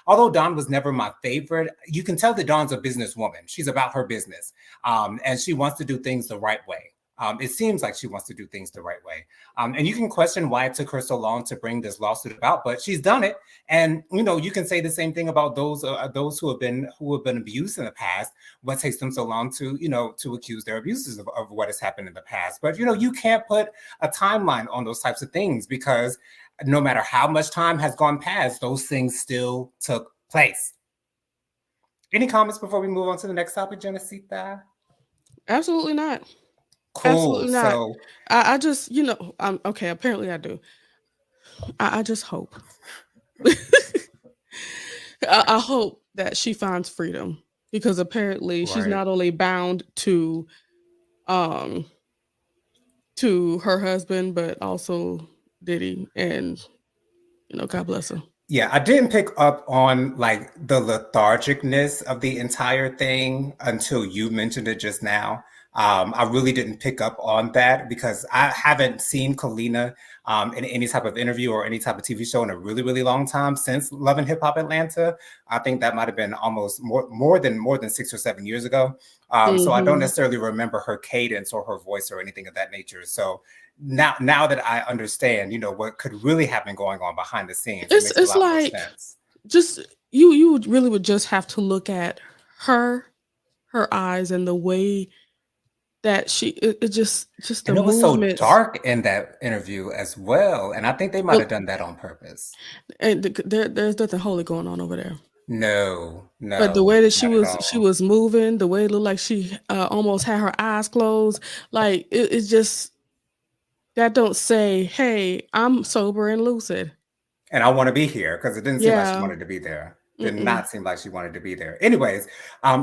Although Dawn was never my favorite, you can tell that Dawn's a businesswoman. She's about her business, and she wants to do things the right way. It seems like she wants to do things the right way. And you can question why it took her so long to bring this lawsuit about, but she's done it. And you can say the same thing about those who have been abused in the past. What takes them so long to to accuse their abuses of what has happened in the past? But you can't put a timeline on those types of things because no matter how much time has gone past, those things still took place. Any comments before we move on to the next topic, Genesita? Absolutely not. Cool. Absolutely not. So I just, okay, apparently I do. I just hope. I hope that she finds freedom because apparently she's right. not only bound um to her husband but also Diddy, and God bless her. Yeah, I didn't pick up on like the lethargicness of the entire thing until you mentioned it just now. I really didn't pick up on that because I haven't seen Kalina in any type of interview or any type of TV show in a really, really long time since Love and Hip Hop Atlanta. I think that might have been almost more than 6 or 7 years ago. So I don't Hmm. necessarily remember her cadence or her voice or anything of that nature. So now that I understand, what could really have been going on behind the scenes, it makes a It's lot more like sense. just you would really would just have to look at her her eyes and the way that it just the And it was so movements. dark in that interview as well. And I think they might Well, have done that on purpose. and there's nothing holy going on over there. No, But the no, way that she not at was she all. was moving, the way it looked like she almost had her eyes closed, like it's just that don't say, "Hey, I'm sober and lucid." And I want to be here because it didn't seem like she Yeah. wanted to be there. Did Mm-mm. not seem like she wanted to be there. Anyways,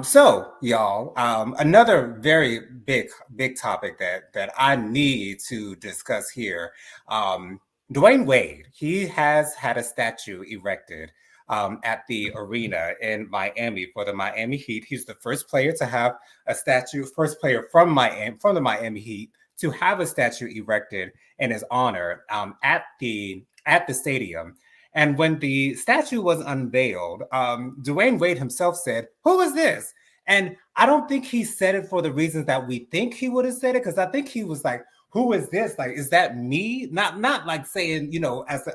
so y'all, another very big topic that I need to discuss here. Um, Dwayne Wade, he has had a statue erected at the arena in Miami for the Miami Heat. He's the first player to have a statue, first player from the Miami Heat to have a statue erected in his honor at the stadium. And when the statue was unveiled, Dwayne Wade himself said, "Who is this?" And I don't think he said it for the reasons that we think he would have said it, because I think he was like, "Who is this? Like, is that me?" Not like saying, as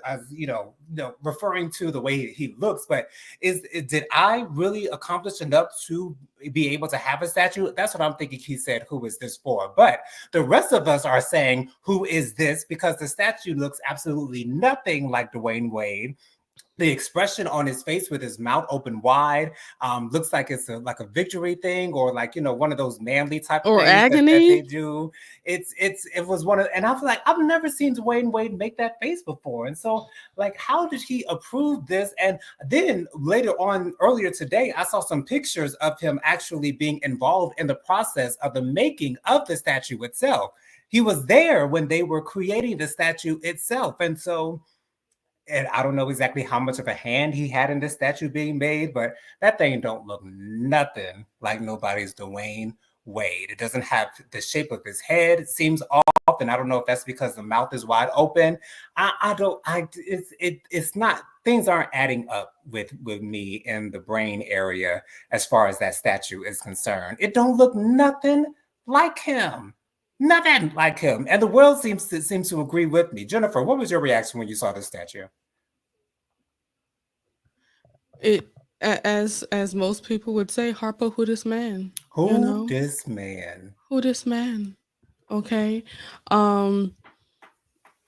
referring to the way he looks, but did I really accomplish enough to be able to have a statue? That's what I'm thinking. He said, "Who is this for?" But the rest of us are saying, "Who is this?" Because the statue looks absolutely nothing like Dwayne Wade. The expression on his face with his mouth open wide looks like it's like a victory thing, or like one of those manly type of Or things that they agony. do. It was one of, and I feel like I've never seen Dwayne Wade make that face before, and so like, how did he approve this? And then later on, earlier today, I saw some pictures of him actually being involved in the process of the making of the statue itself. He was there when they were creating the statue itself, and so, and I don't know exactly how much of a hand he had in this statue being made, but that thing don't look nothing like nobody's Dwayne Wade. It doesn't have the shape of his head. It seems off, and I don't know if that's because the mouth is wide open. I don't. It's not. Things aren't adding up with me in the brain area as far as that statue is concerned. It don't look nothing like him. Nothing like him, and the world seems to agree with me. Jennifer, what was your reaction when you saw this statue? It. as most people would say, Harpo, who this man? You Who know, this man? who this man? Okay. Um,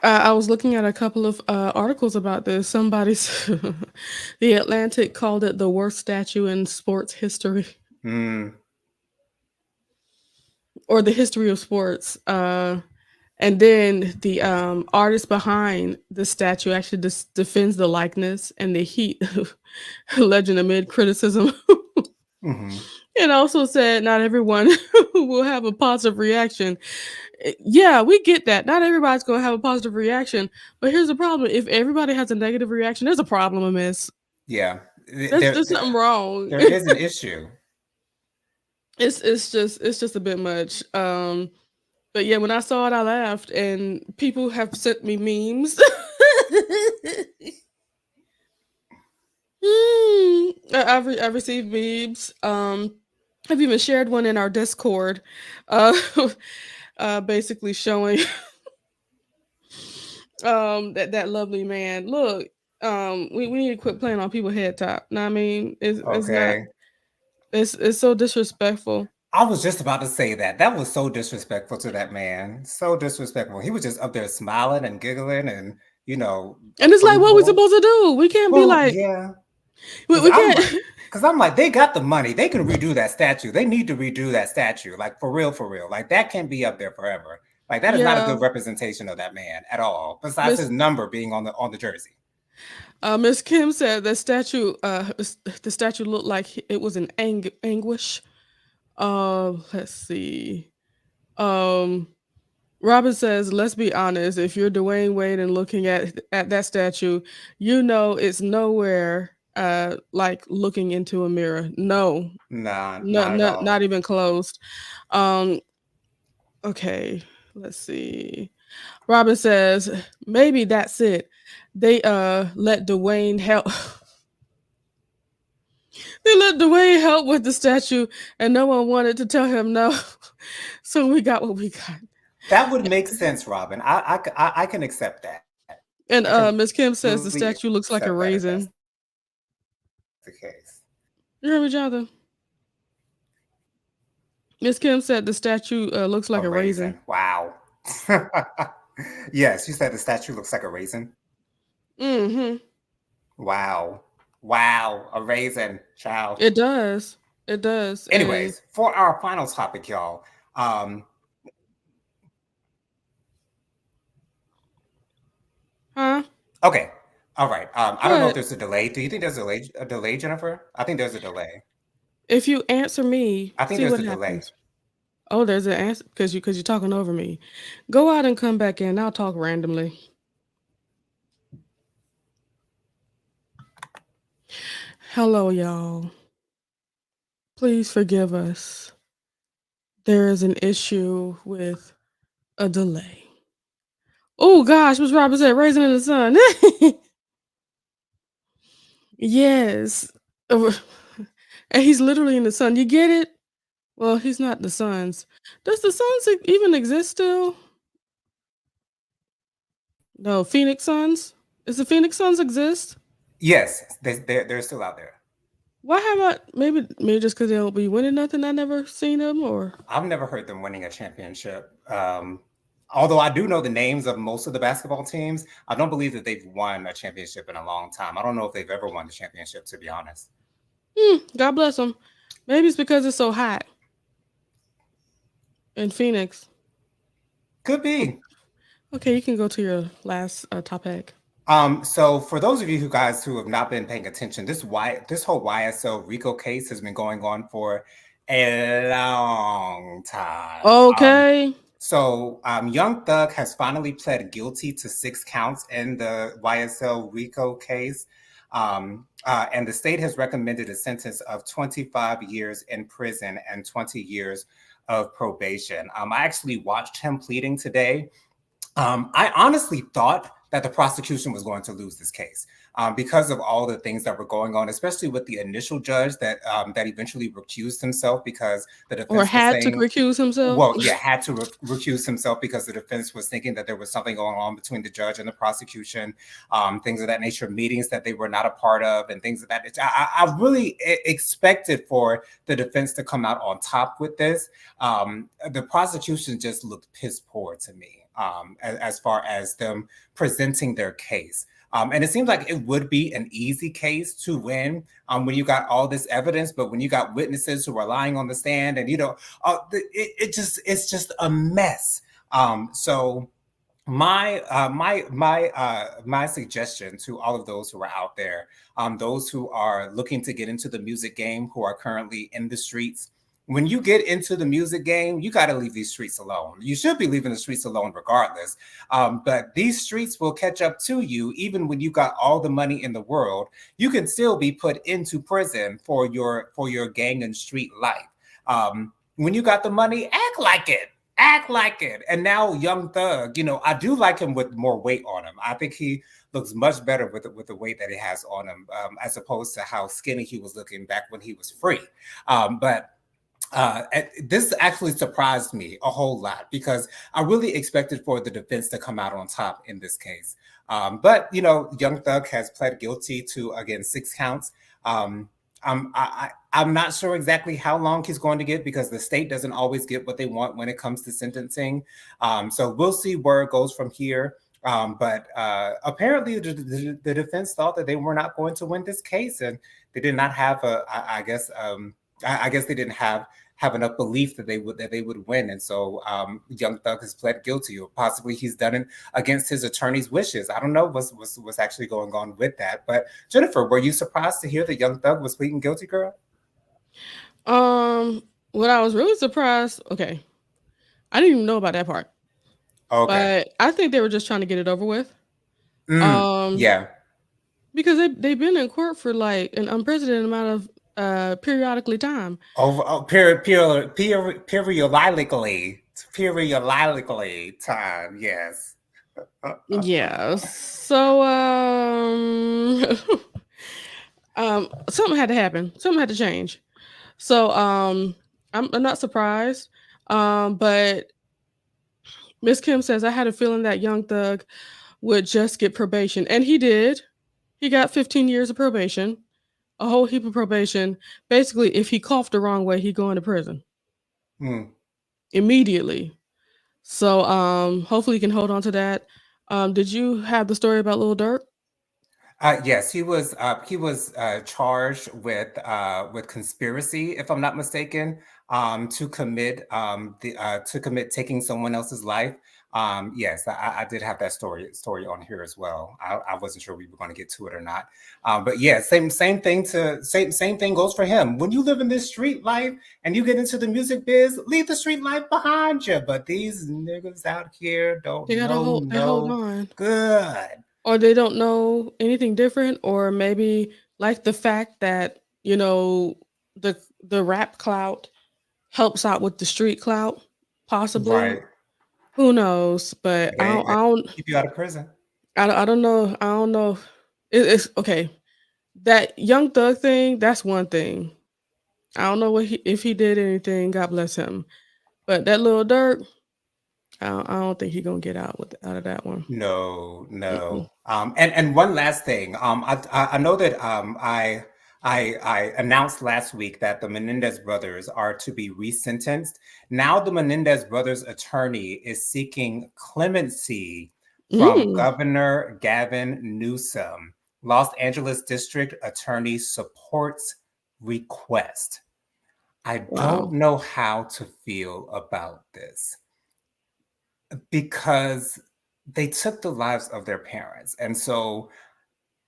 I was looking at a couple of articles about this. The Atlantic called it the worst statue in sports history, Mm, or the history of sports. And then the artist behind the statue actually defends the likeness and the heat legend amid criticism. hmm. And also said not everyone will have a positive reaction. Yeah, we get that. Not everybody's going to have a positive reaction. But here's the problem: if everybody has a negative reaction, there's a problem amiss. Yeah, There's something wrong. there is an issue. It's just a bit much. But yeah, when I saw it, I laughed, and people have sent me memes. I've received memes. I've even shared one in our Discord, uh, basically showing that lovely man. Look, we need to quit playing on people's head top. Know what I mean, it's not Okay. it's so disrespectful. I was just about to say that. That was so disrespectful to that man. So disrespectful. He was just up there smiling and giggling and, And it's like, what we approval. supposed to do? We can't be Well, like, yeah. we, Because we I'm can't. like, because I'm like, they got the money. They can redo that statue. They need to redo that statue. Like for real, for real. Like that can't be up there forever. Like that is not a Yeah, good representation of that man at all. Besides Miss his number being on the jersey. Miss Kim said the statue looked like it was in anguish. Let's see. Um, Robin says, "Let's be honest. If you're Dwayne Wade and looking at that statue, you know it's nowhere like looking into a mirror. No, Nah, no, not at no, not all. even close. Um, okay, let's see. Robin says, maybe that's it. They let Dwayne help. They let Dwayne help with the statue, and no one wanted to tell him no. So we got what we got. That would make sense, Robin. I can accept that. I can And Miss Kim truly says the statue accept looks that like a if that's raisin. the case. You heard me, Jonathan? Miss Kim said the statue looks A like a raisin. raisin. Wow. Yes, you said the statue looks like a raisin. Mm-hmm. Wow. Wow. A raisin, child. It does. It does. And Anyways, for our final topic, y'all. Um, huh? okay. All right. I don't know if What? there's a delay. Do you think there's a delay, Jennifer? I think there's a delay. If you answer me, I think see there's what a delay. happens. Oh, there's an answer because you're talking over me. Go out and come back in. I'll talk randomly. Hello, y'all. Please forgive us. There is an issue with a delay. Oh gosh, Miss Robert said raisin in the sun. Yes. Uh, And he's literally in the sun. You get it? Well, he's not the suns. Does the suns even exist still? No, Phoenix Suns? Is the Phoenix Suns exist? Yes, they're still out there. Why have I maybe just because they don't be winning nothing, I never seen them or I've never heard them winning a championship. Although I do know the names of most of the basketball teams, I don't believe that they've won a championship in a long time. I don't know if they've ever won the championship, to be honest. God bless them. Maybe it's because it's so hot in Phoenix. Could Oh, be. okay, you can go to your last topic. So for those of you who have not been paying attention, this whole YSL Rico case has been going on for a long time. Okay. Young Thug has finally pled guilty to 6 counts in the YSL Rico case. And the state has recommended a sentence of 25 years in prison and 20 years of probation. I actually watched him pleading today. I honestly thought that the prosecution was going to lose this case because of all the things that were going on, especially with the initial judge that eventually recused himself because the Or defense was had to saying, recuse himself. well, yeah, had to recuse himself because the defense was thinking that there was something going on between the judge and the prosecution, things of that nature, meetings that they were not a part of, and things of that nature. I really expected for the defense to come out on top with this. The prosecution just looked piss poor to me as far as them presenting their case. And it seems like it would be an easy case to win when you got all this evidence, but when you got witnesses who are lying on the stand, and it's just a mess. So my suggestion to all of those who are out there, those who are looking to get into the music game, who are currently in the streets, when you get into the music game, you got to leave these streets alone. You should be leaving the streets alone regardless. But these streets will catch up to you. Even when you got all the money in the world, you can still be put into prison for your gang and street life. When you got the money, act like it. Act like it. And now Young Thug, I do like him with more weight on him. I think he looks much better with the weight that he has on him, as opposed to how skinny he was looking back when he was free. But this actually surprised me a whole lot because I really expected for the defense to come out on top in this case. But Young Thug has pled guilty to, again, 6 counts. I'm not sure exactly how long he's going to get because the state doesn't always get what they want when it comes to sentencing. So we'll see where it goes from here. But apparently the defense thought that they were not going to win this case, and they did not have I guess they didn't have enough belief that they would win. And so Young Thug has pled guilty, or possibly he's done it against his attorney's wishes. I don't know what's actually going on with that. But Jennifer, were you surprised to hear that Young Thug was pleading guilty, girl? What I was really surprised, okay, I didn't even know about that part. Okay. But I think they were just trying to get it over with. Yeah. Because they've been in court for like an unprecedented amount of periodically time. Periodically time, yes. Yeah. So something had to happen. Something had to change. So I'm not surprised. But Miss Kim says I had a feeling that Young Thug would just get probation, and he did. He got 15 years of probation, a whole heap of probation. Basically, if he coughed the wrong way, he go into prison immediately. So hopefully he can hold on to that. Did you have the story about Lil Durk? Yes, he was charged with conspiracy, if I'm not mistaken, to commit taking someone else's life. Yes, I did have that story on here as well. I wasn't sure we were going to get to it or not. But yeah, same thing goes for him. When you live in this street life and you get into the music biz, leave the street life behind you. But these niggas out here don't They gotta know hold no on. good. Or they don't know anything different, or maybe like the fact that, the rap clout helps out with the street clout, possibly. Right. Who knows? But They ain't keep you out of prison. I don't know. I don't know. It's okay. That Young Thug thing, that's one thing. I don't know if he did anything. God bless him. But that little Dirk, I don't think he gonna get out of that one. No, Mm-mm. no. And one last thing. I know that I announced last week that the Menendez brothers are to be resentenced. Now the Menendez brothers' attorney is seeking clemency from Mm. Governor Gavin Newsom. Los Angeles District Attorney supports request. I don't Wow. know how to feel about this because they took the lives of their parents. And so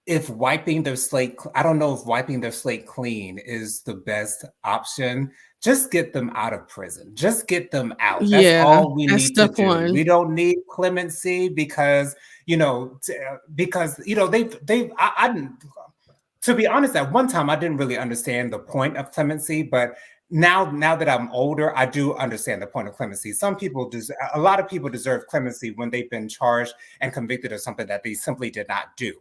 if wiping their slate, I don't know if wiping their slate clean is the best option. Just get them out of prison. Just get them out. That's Yeah, all we that's need to step do. We one. don't need clemency because, to be honest, at one time I didn't really understand the point of clemency, but now that I'm older, I do understand the point of clemency. A lot of people deserve clemency when they've been charged and convicted of something that they simply did not do.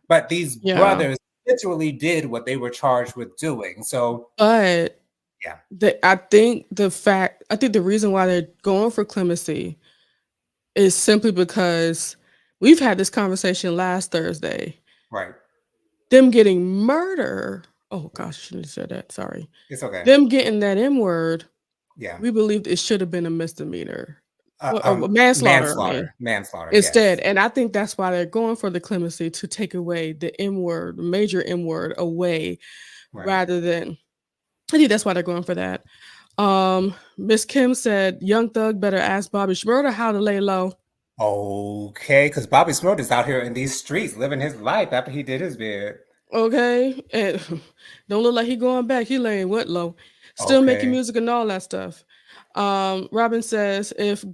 But these Yeah. brothers literally did what they were charged with doing. So But yeah, I think the reason why they're going for clemency is simply because we've had this conversation last Thursday. right. Them getting murder. Oh gosh, I shouldn't have said that. Sorry. It's okay. Them getting that M word, Yeah. we believed it should have been a misdemeanor. Or manslaughter, I mean, Manslaughter. instead. Yes. And I think that's why they're going for the clemency to take away the M word, the major M word away Right. rather than I think that's why they're going for that. Miss Kim said, "Young Thug better ask Bobby Schmurda how to lay low." Okay, because Bobby Smurd is out here in these streets living his life after he did his bid. Okay, and don't look like he going back. He laying what low, still making Okay. music and all that stuff. Robin says, if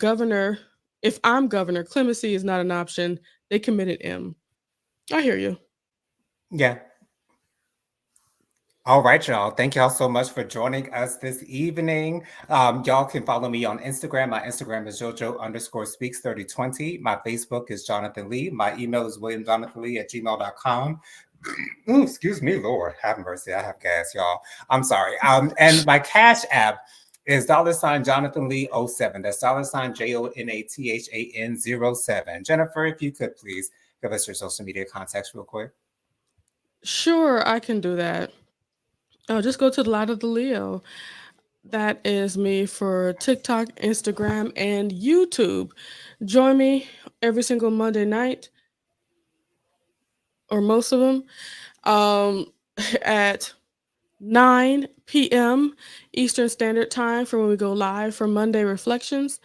I'm governor, clemency is not an option. They committed M. I hear you. Yeah. All right, y'all. Thank y'all so much for joining us this evening. Y'all can follow me on Instagram. My Instagram is JoJo_speaks3020. My Facebook is Jonathan Lee. My email is williamjonathanlee@gmail.com. Ooh, excuse me, Lord. Have mercy. I have gas, y'all. I'm sorry. And my Cash App is $Jonathan Lee 07. That's $JONATHAN 07. Jennifer, if you could please give us your social media contacts real quick. Sure, I can do that. Just go to the Light of the Leo. That is me for TikTok, Instagram, and YouTube. Join me every single Monday night, or most of them, um, at 9 p.m. Eastern Standard Time for when we go live for Monday Reflections.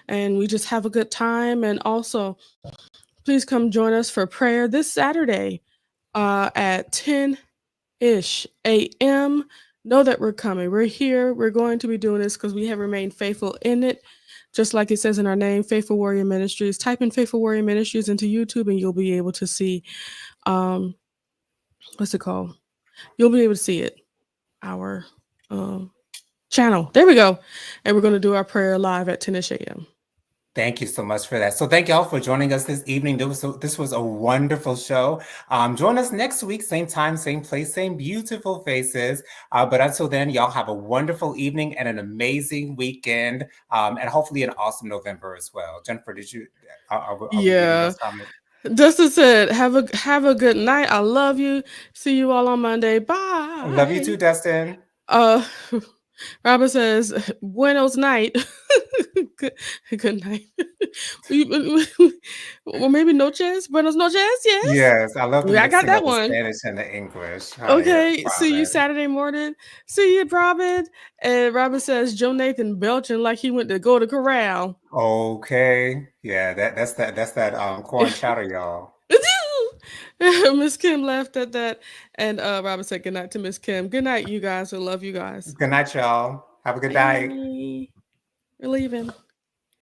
And we just have a good time. And also, please come join us for prayer this Saturday at 10-ish a.m. Know that we're coming. We're here. We're going to be doing this because we have remained faithful in it. Just like it says in our name, Faithful Warrior Ministries. Type in Faithful Warrior Ministries into YouTube and you'll be able to see, um, what's it called? You'll be able to see it. Our channel. There we go. And we're going to do our prayer live at 10-ish a.m. Thank you so much for that. So thank y'all for joining us this evening. This was a wonderful show. Join us next week, same time, same place, same beautiful faces. But until then, y'all have a wonderful evening and an amazing weekend, and hopefully an awesome November as well. Jennifer, are we getting Yeah. those comments? Dustin said, have a good night. I love you. See you all on Monday. Love you Bye. too, Dustin. Uh Robert says, Buenos night. good, good night. Well, maybe noches. Buenos noches, yes. Yes, I love the I got mixing that of the one. Spanish and the English. Hi, Okay, see you Robin. Saturday morning. See you, Robin. And Robin says Joe Nathan belching like he went to go to corral. Okay, yeah, that's that corn chowder, y'all. Miss Kim laughed at that, and Robin said good night to Miss Kim. Good night, you guys. I love you guys. Good night, y'all. Have a good night. Bye. We're leaving.